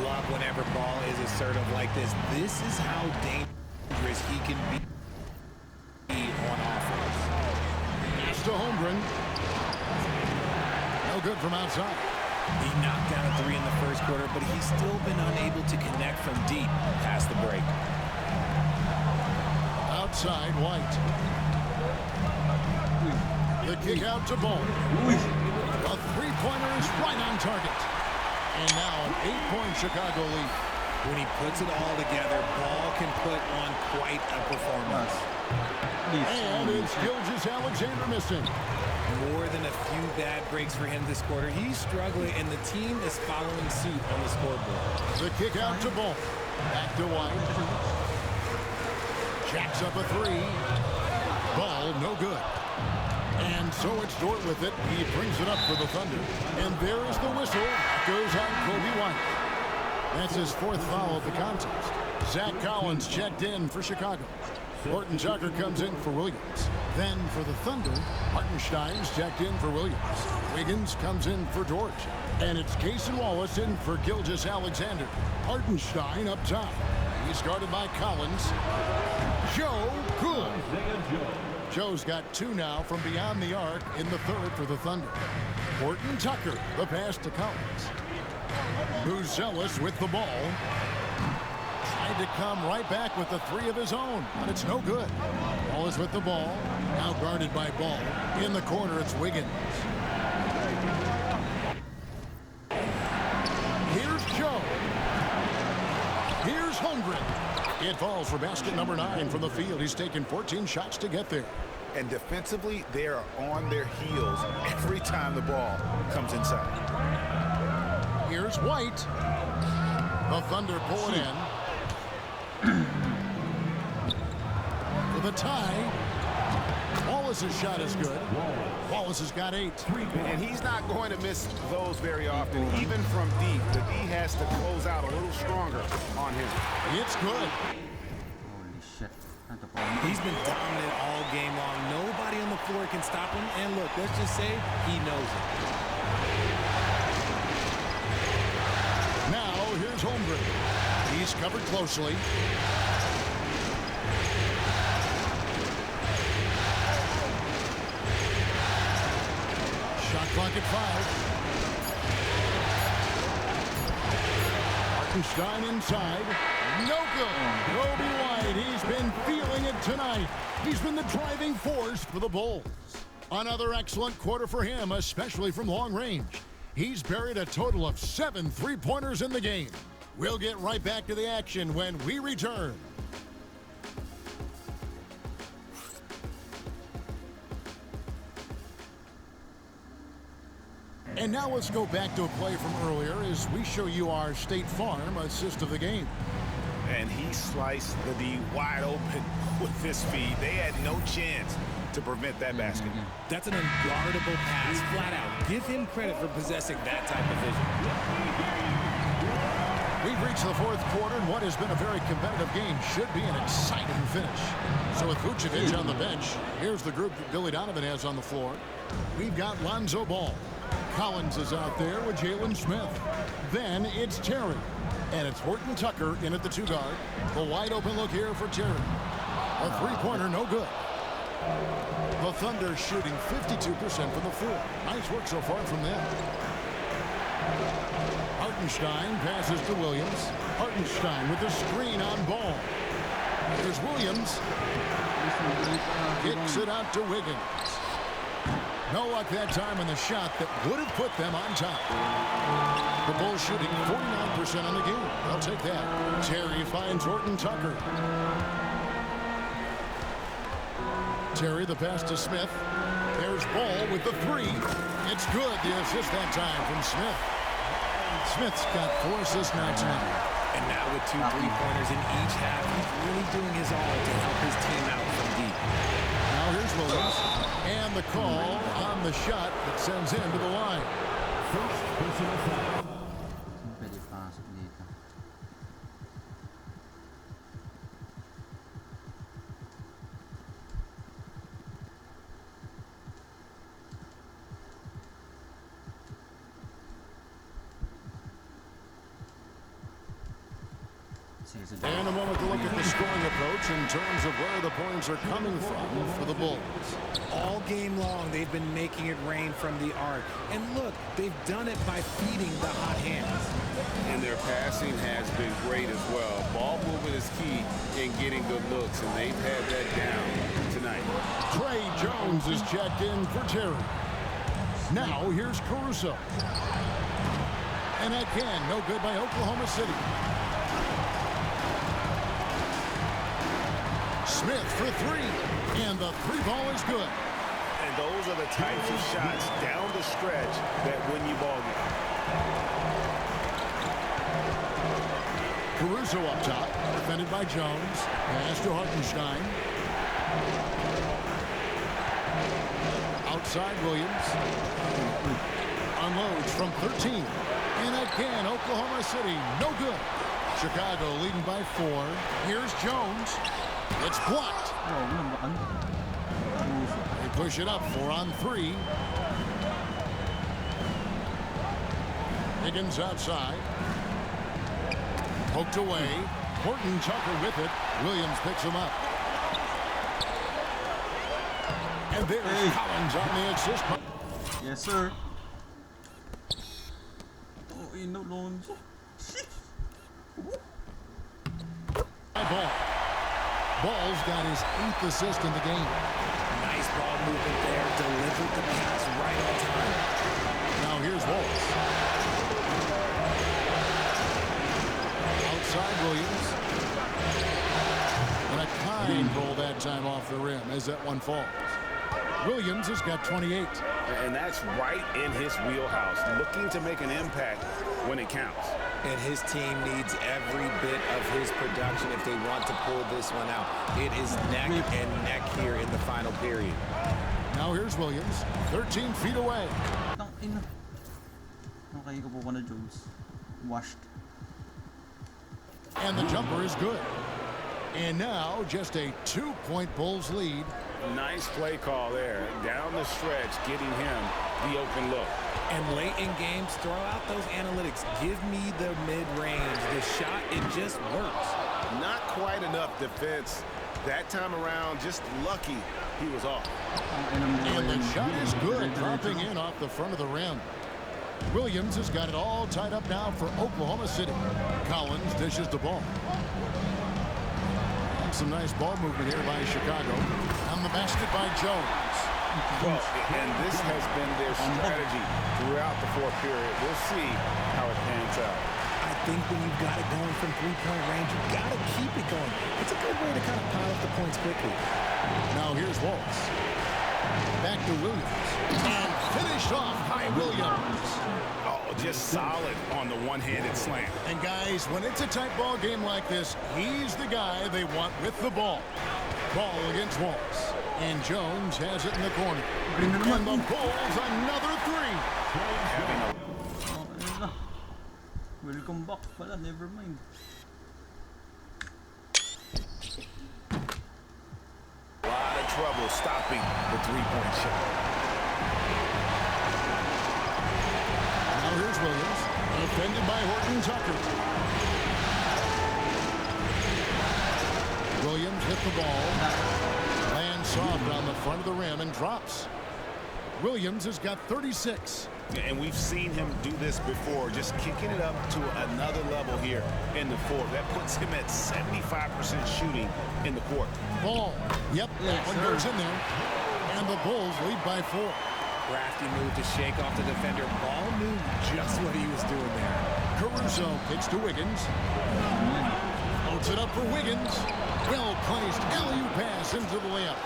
Love whenever Ball is assertive like this. This is how dangerous he can be on offense. Pass to Holmgren. No good from outside. He knocked down a 3 in the first quarter, but he's still been unable to connect from deep past the break. Outside White. The kick out to Ball. A three-pointer is right on target. And now an 8-point Chicago lead. When he puts it all together, Ball can put on quite a performance. And it's Gilgeous-Alexander missing. More than a few bad breaks for him this quarter. He's struggling, and the team is following suit on the scoreboard. The kick out to Ball. Back to White. Jacks up a 3. Ball no good. And so it's Dort with it. He brings it up for the Thunder. And there is the whistle. That goes on Kobe White. That's his 4th foul of the contest. Zach Collins checked in for Chicago. Horton Tucker comes in for Williams. Then for the Thunder, Hartenstein's checked in for Williams. Wiggins comes in for Dort. And it's Cason Wallace in for Gilgeous-Alexander. Hartenstein up top. He's guarded by Collins. Joe good. Joe's got 2 now from beyond the arc in the 3rd for the Thunder. Horton Tucker, the pass to Collins. Buzelis with the ball. Tried to come right back with the 3 of his own, but it's no good. Wallace with the ball. Now guarded by Ball. In the corner, it's Wiggins. Here's Joe. Here's Holmgren. It falls for basket number 9 from the field. He's taken 14 shots to get there. And defensively, they are on their heels every time the ball comes inside. Here's White. The Thunder pull it in. For the tie. Wallace's shot is good. Wallace has got 8. And he's not going to miss those very often, even from deep. The D has to close out a little stronger on him. It's good. He's been dominant all game long. Nobody on the floor can stop him. And look, let's just say he knows it. Now here's Holmgren. He's covered closely. Shot clock at 5. Hartenstein inside. No good. Kobe White, he's been feeling it tonight. He's been the driving force for the Bulls. Another excellent quarter for him, especially from long range. He's buried a total of 7 three-pointers in the game. We'll get right back to the action when we return. And now let's go back to a play from earlier as we show you our State Farm assist of the game. And he sliced the D wide open with his feed. They had no chance to prevent that basket. That's an unguardable pass, flat out. Give him credit for possessing that type of vision. We've reached the 4th quarter, and what has been a very competitive game should be an exciting finish. So with Vucevic on the bench, here's the group that Billy Donovan has on the floor. We've got Lonzo Ball. Collins is out there with Jalen Smith. Then it's Terry. And it's Horton Tucker in at the 2 guard. The wide open look here for Terry. A 3-pointer, no good. The Thunder shooting 52% from the floor. Nice work so far from them. Hartenstein passes to Williams. Hartenstein with the screen on ball. Here's Williams. Kicks it out to Wiggins. No luck that time in the shot that would have put them on top. The Bulls shooting 49% on the game. I'll take that. Terry finds Horton Tucker. Terry the pass to Smith. There's Ball with the three. It's good. The assist that time from Smith. Smith's got 4 assists now tonight. And now with 2 3-pointers in each half, he's really doing his all to help his team out from deep. Now here's Williams. And the call on the shot that sends him to the line. First personal foul. Pwede pasok dito. And a moment to look at the scoring approach in terms of where the points are coming from for the Bulls. All game long, they've been making it rain from the arc. And look, they've done it by feeding the hot hands. And their passing has been great as well. Ball movement is key in getting good looks, and they've had that down tonight. Trey Jones is checked in for Terry. Now here's Caruso. And again, no good by Oklahoma City. Smith for 3, and the 3 ball is good. And those are the types of shots down the stretch that win you ball games. Caruso up top, defended by Jones. Pass to Hartenstein. Outside Williams. Unloads from 13. And again, Oklahoma City, no good. Chicago leading by 4. Here's Jones. It's blocked. They push it up 4 on 3. Higgins outside. Poked away. Horton Tucker with it. Williams picks him up. And there's Collins on the assist. Yes, sir. Oh, no loans. Ball. Ball's got his 8th assist in the game. Nice ball movement there. Delivered the pass right on time. Now here's Wallace. Outside Williams. And a kind roll that time off the rim as that one falls. Williams has got 28. And that's right in his wheelhouse, looking to make an impact when it counts. And his team needs every bit of his production if they want to pull this one out. It is neck and neck here in the final period. Now here's Williams, 13 feet away. Okay, ko po na Jones. Washed. And the jumper is good. And now just a 2-point Bulls lead. Nice play call there. Down the stretch, getting him the open look. And late in games, throw out those analytics. Give me the mid-range. The shot, it just works. Not quite enough defense. That time around, just lucky he was off. And the shot is good, dropping in off the front of the rim. Williams has got it all tied up now for Oklahoma City. Collins dishes the ball. Some nice ball movement here by Chicago. On the basket by Jones. Well, and this has been their strategy throughout the 4th period. We'll see how it pans out. I think when you've got it going from 3-point range, you've got to keep it going. It's a good way to kind of pile up the points quickly. Now here's Wallace. Back to Williams. And finished off by Williams. Oh, just solid on the one-handed slam. And guys, when it's a tight ball game like this, he's the guy they want with the ball. Ball against Wallace. And Jones has it in the corner. And the Bulls another 3. Welcome back pala, never mind. A lot of trouble stopping the 3-point shot. Now here's Williams. Defended by Horton Tucker. Williams hit the ball. Lands soft on the front of the rim and drops. Williams has got 36. And we've seen him do this before, just kicking it up to another level here in the fourth. That puts him at 75% shooting in the court. Ball. Yep, that one goes in there. And the Bulls lead by 4. Crafty move to shake off the defender. Ball knew just what he was doing there. Caruso kicks to Wiggins. Loads it up for Wiggins. Well-placed alley-oop pass into the layup.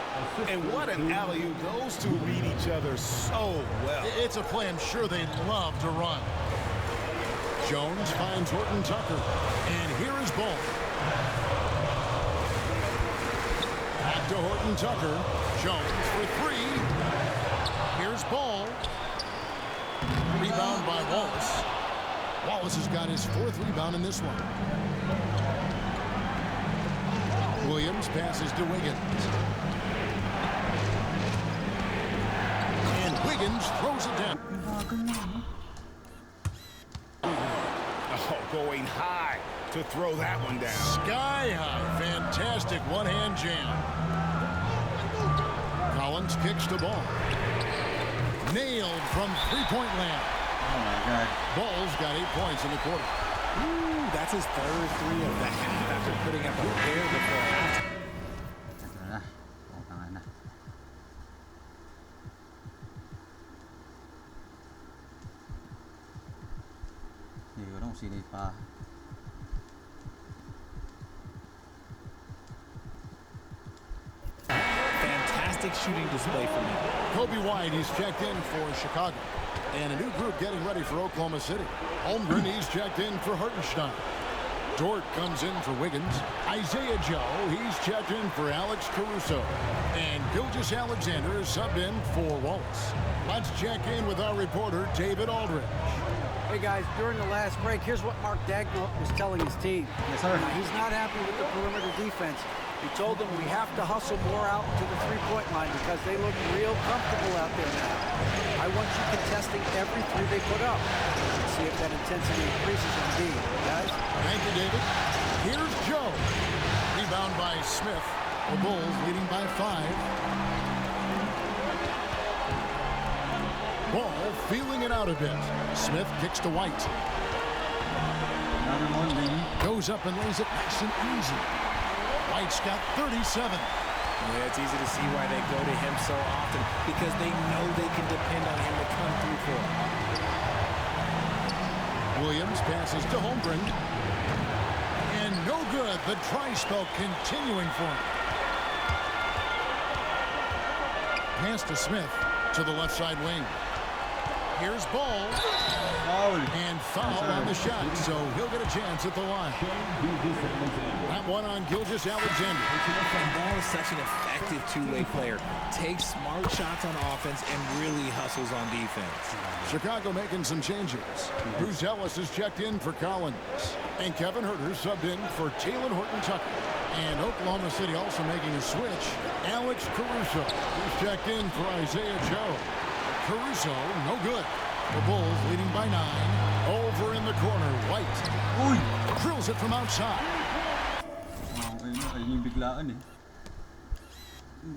And what an alley-oop. Those two read each other so well. It's a play I'm sure they'd love to run. Jones finds Horton Tucker. And here is Ball. Back to Horton Tucker. Jones for 3. Here's Ball. Rebound by Wallace. Wallace has got his 4th rebound in this one. Williams passes to Wiggins. And Wiggins throws it down. Oh, going high to throw that one down. Sky high. Fantastic one-hand jam. Collins kicks to Ball. Nailed from three-point land. Oh my God. Ball's got 8 points in the quarter. Ooh, that's his 3rd 3 of the half after putting up a pair before half. Ito na. Oh, tanga na. Hindi ko lang kung sino pa. Fantastic shooting display from him. Kobe White, he's checked in for Chicago. And a new group getting ready for Oklahoma City. Holmgren, he's checked in for Hartenstein. Dort comes in for Wiggins. Isaiah Joe, he's checked in for Alex Caruso. And Gilgeous-Alexander is subbed in for Wallace. Let's check in with our reporter, David Aldridge. Hey guys, during the last break, here's what Mark Dagnall was telling his team. Yes, sir. He's not happy with the perimeter defense. He told them we have to hustle more out to the three-point line because they look real comfortable out there now. I want you contesting every 3 they put up. Let's see if that intensity increases indeed, guys. Thank you, David. Here's Joe. Rebound by Smith. The Bulls leading by 5. Ball feeling it out a bit. Smith kicks to White. Goes up and lays it nice and easy. White's got 37. Yeah, it's easy to see why they go to him so often because they know they can depend on him to come through for them. Williams passes to Holmgren. And no good. The try spell continuing for him. Pass to Smith to the left side wing. Here's Ball. And foul on the shot, so he'll get a chance at the line. That one on Gilgeous-Alexander. Ball is such an effective two-way player. Takes smart shots on offense and really hustles on defense. Chicago making some changes. Bruce Ellis is checked in for Collins. And Kevin Huerter subbed in for Taylor Horton Tucker. And Oklahoma City also making a switch. Alex Caruso is checked in for Isaiah Joe. Caruso, no good. The Bulls leading by 9. Over in the corner, White. Uy! Drills it from outside. Ayun yung biglaan eh.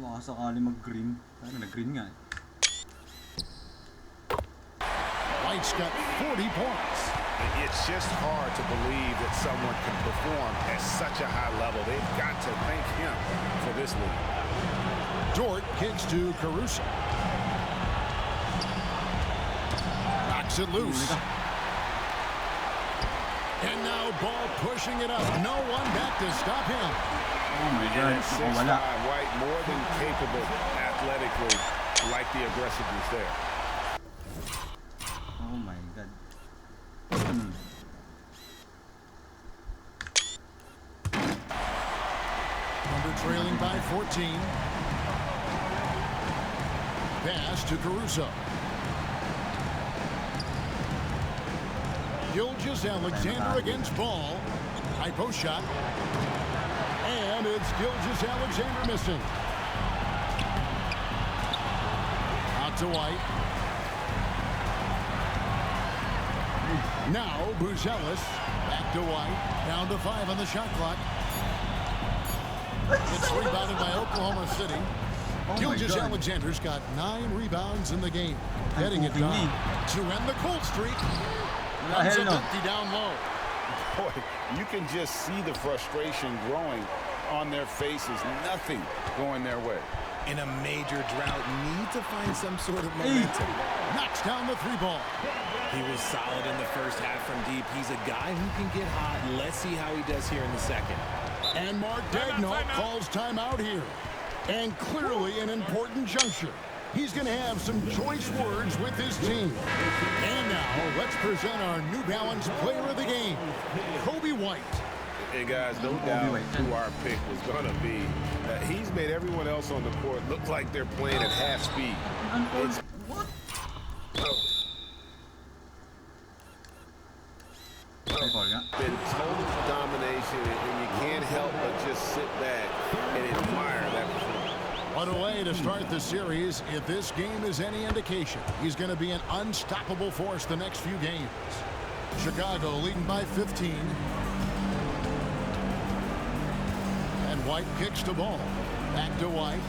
Baka sakali mag-green. Pero nag-green nga eh. White's got 40 points. It's just hard to believe that someone can perform at such a high level. They've got to thank him for this lead. Dort kicks to Caruso. Knocks it loose. And now Ball pushing it up. No one back to stop him. Oh my God. And 6'5", White more than capable athletically. Like the aggressiveness there. Oh my God. Under trailing by 14. Pass to Caruso. Gilgeous-Alexander against Ball. High post shot. And it's Gilgeous-Alexander missing. Out to White. Now Buzelis. Back to White. Down to 5 on the shot clock. It's rebounded by Oklahoma City. Gilgeous-Alexander's got 9 rebounds in the game. Heading it down to end the cold streak. Runs it empty down low. Boy, you can just see the frustration growing on their faces. Nothing going their way. In a major drought, need to find some sort of momentum. Knocks down the 3-ball. He was solid in the first half from deep. He's a guy who can get hot. Let's see how he does here in the second. And Mark Daigneault calls timeout here. And clearly an important juncture. He's going to have some choice words with his team. And now, let's present our New Balance player of the game, Kobe White. Hey, guys, no doubt who our pick was going to be. He's made everyone else on the court look like they're playing at half speed. What? Been total domination, and you can't help but just sit back and admire that performance. What a way to start the series. If this game is any indication, he's going to be an unstoppable force the next few games. Chicago leading by 15. And White kicks the ball. Back to White.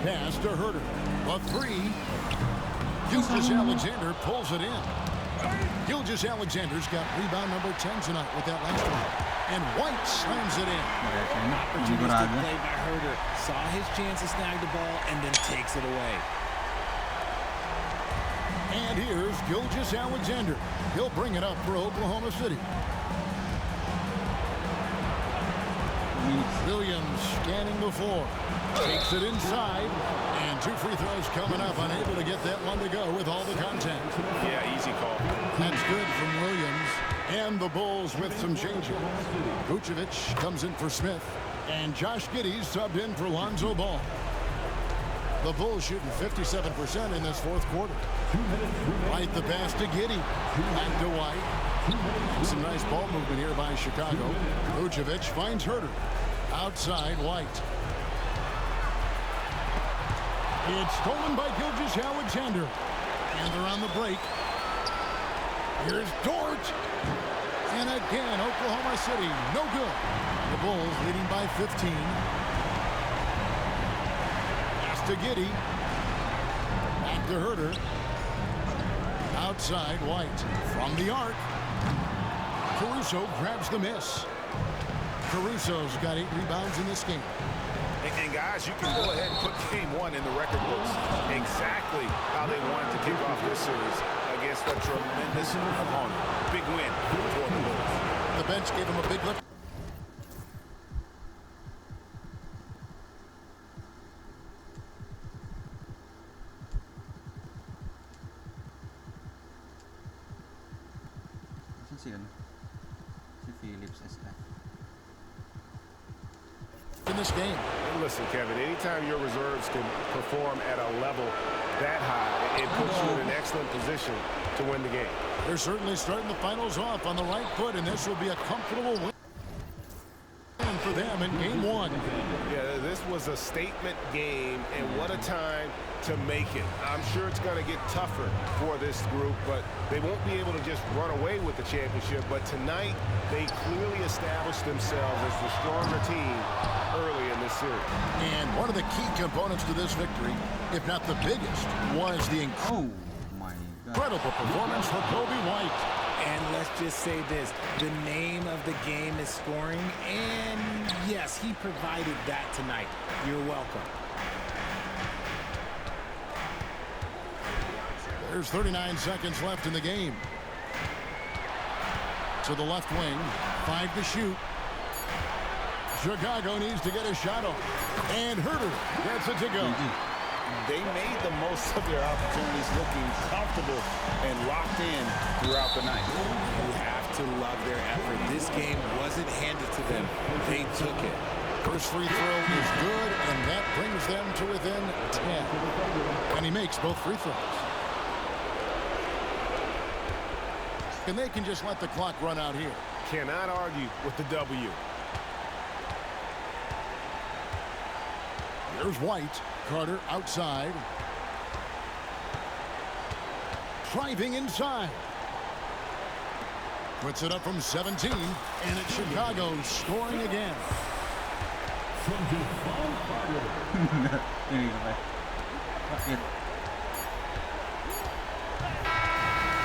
Pass to Herter. A 3. Gilgeous-Alexander pulls it in. Gilgeous-Alexander's got rebound number 10 tonight with that last one. And White slams it in. Opportunistic play by Herter. Saw his chance to snag the ball and then takes it away. And here's Gilgeous-Alexander. He'll bring it up for Oklahoma City. Williams scanning the floor. Takes it inside. And 2 free throws coming up. Unable to get that one to go with all the contact. Yeah, easy call. That's good from Williams. And the Bulls with some changes. Vucevic comes in for Smith. And Josh Giddey's subbed in for Lonzo Ball. The Bulls shooting 57% in this fourth quarter. White the pass to Giddey. Back to White. Some nice ball movement here by Chicago. Vucevic finds Herter. Outside White. It's stolen by Gilgeous-Alexander. And they're on the break. Here's Dort. And again, Oklahoma City, no good. The Bulls leading by 15. Pass to Giddey. Back to Herter. Outside White. From the arc. Caruso grabs the miss. Caruso's got 8 rebounds in this game. And guys, you can go ahead and put game 1 in the record books. Exactly how they wanted to kick off this series against a tremendous opponent. Big win for the Bulls. The bench gave him a big lift. Si Phillips SF. In this game. And listen, Kevin, anytime your reserves can perform at a level that high, it puts you in an excellent position to win the game. They're certainly starting the finals off on the right foot, and this will be a comfortable win for them in game 1. Yeah, this was a statement game, and what a time to make it. I'm sure it's going to get tougher for this group, but they won't be able to just run away with the championship. But tonight, they clearly established themselves as the stronger team early in this series. And one of the key components to this victory, if not the biggest, was the incredible performance for Kobe White. And let's just say this, the name of the game is scoring, and yes, he provided that tonight. You're welcome. There's 39 seconds left in the game. To the left wing, 5 to shoot. Chicago needs to get a shot off. And Herter gets it to go. They made the most of their opportunities, looking comfortable and locked in throughout the night. You have to love their effort. This game wasn't handed to them. They took it. First free throw is good, and that brings them to within 10. And he makes both free throws. And they can just let the clock run out here. Cannot argue with the W. Here's White. Carter outside. Driving inside. Puts it up from 17. And it's Chicago scoring again. Hindi ko pa. Bakit?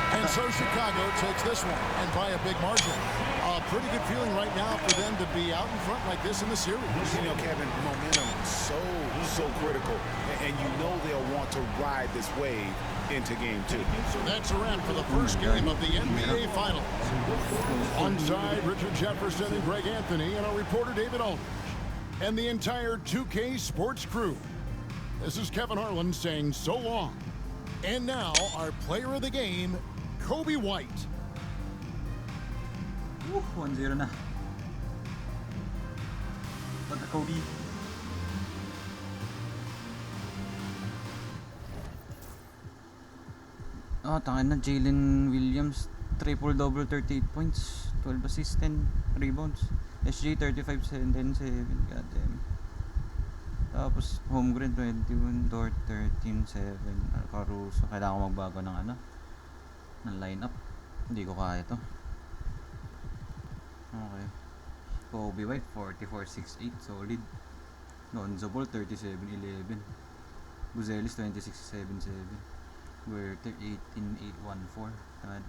And so Chicago takes this one, and by a big margin. A pretty good feeling right now for them to be out in front like this in the series. You know, Kevin, momentum so critical, and you know they'll want to ride this wave into game 2. So that's a wrap for the first game of the NBA Finals. Onside, Richard Jefferson and Greg Anthony, and our reporter David Aldridge, and the entire 2K Sports crew. This is Kevin Harlan saying so long. And now, our player of the game, Kobe White. 1-0 na. But Kobe. Tangin na Jalen Williams, triple-double, 38 points, 12 assists, 10 rebounds. SJ 35, 7, 7, goddamn. Tapos Holmgren 21, Dort 13, 7, Caruso. Kailangan ko magbago ng ng lineup. Hindi ko kaya to. Okay. Kobe White 44, 6, 8, solid. Lonzo Ball 37, 11. Buzelis 26, 7, 7. Werther 18, 8, 1, 4. God.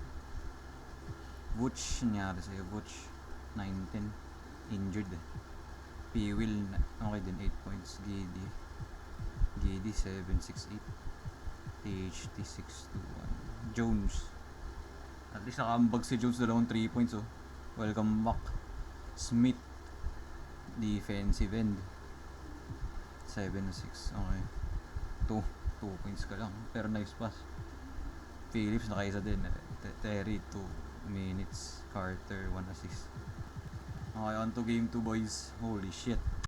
Vooch, nangyari sa'yo. Vooch 9, 10. Injured eh. P-Will, okay din, 8 points. Giddy 7, 6, 8. THT 6, 2, 1. Jones. At least nakambag si Jones, dalawang 3 points oh. Welcome back. Smith, defensive end, 7, 6. Okay. 2 points ka lang. Pero nice pass. Phillips nakaisa din. Terry 2 minutes. Carter 1 assist. Okay, on to game 2 boys. Holy shit.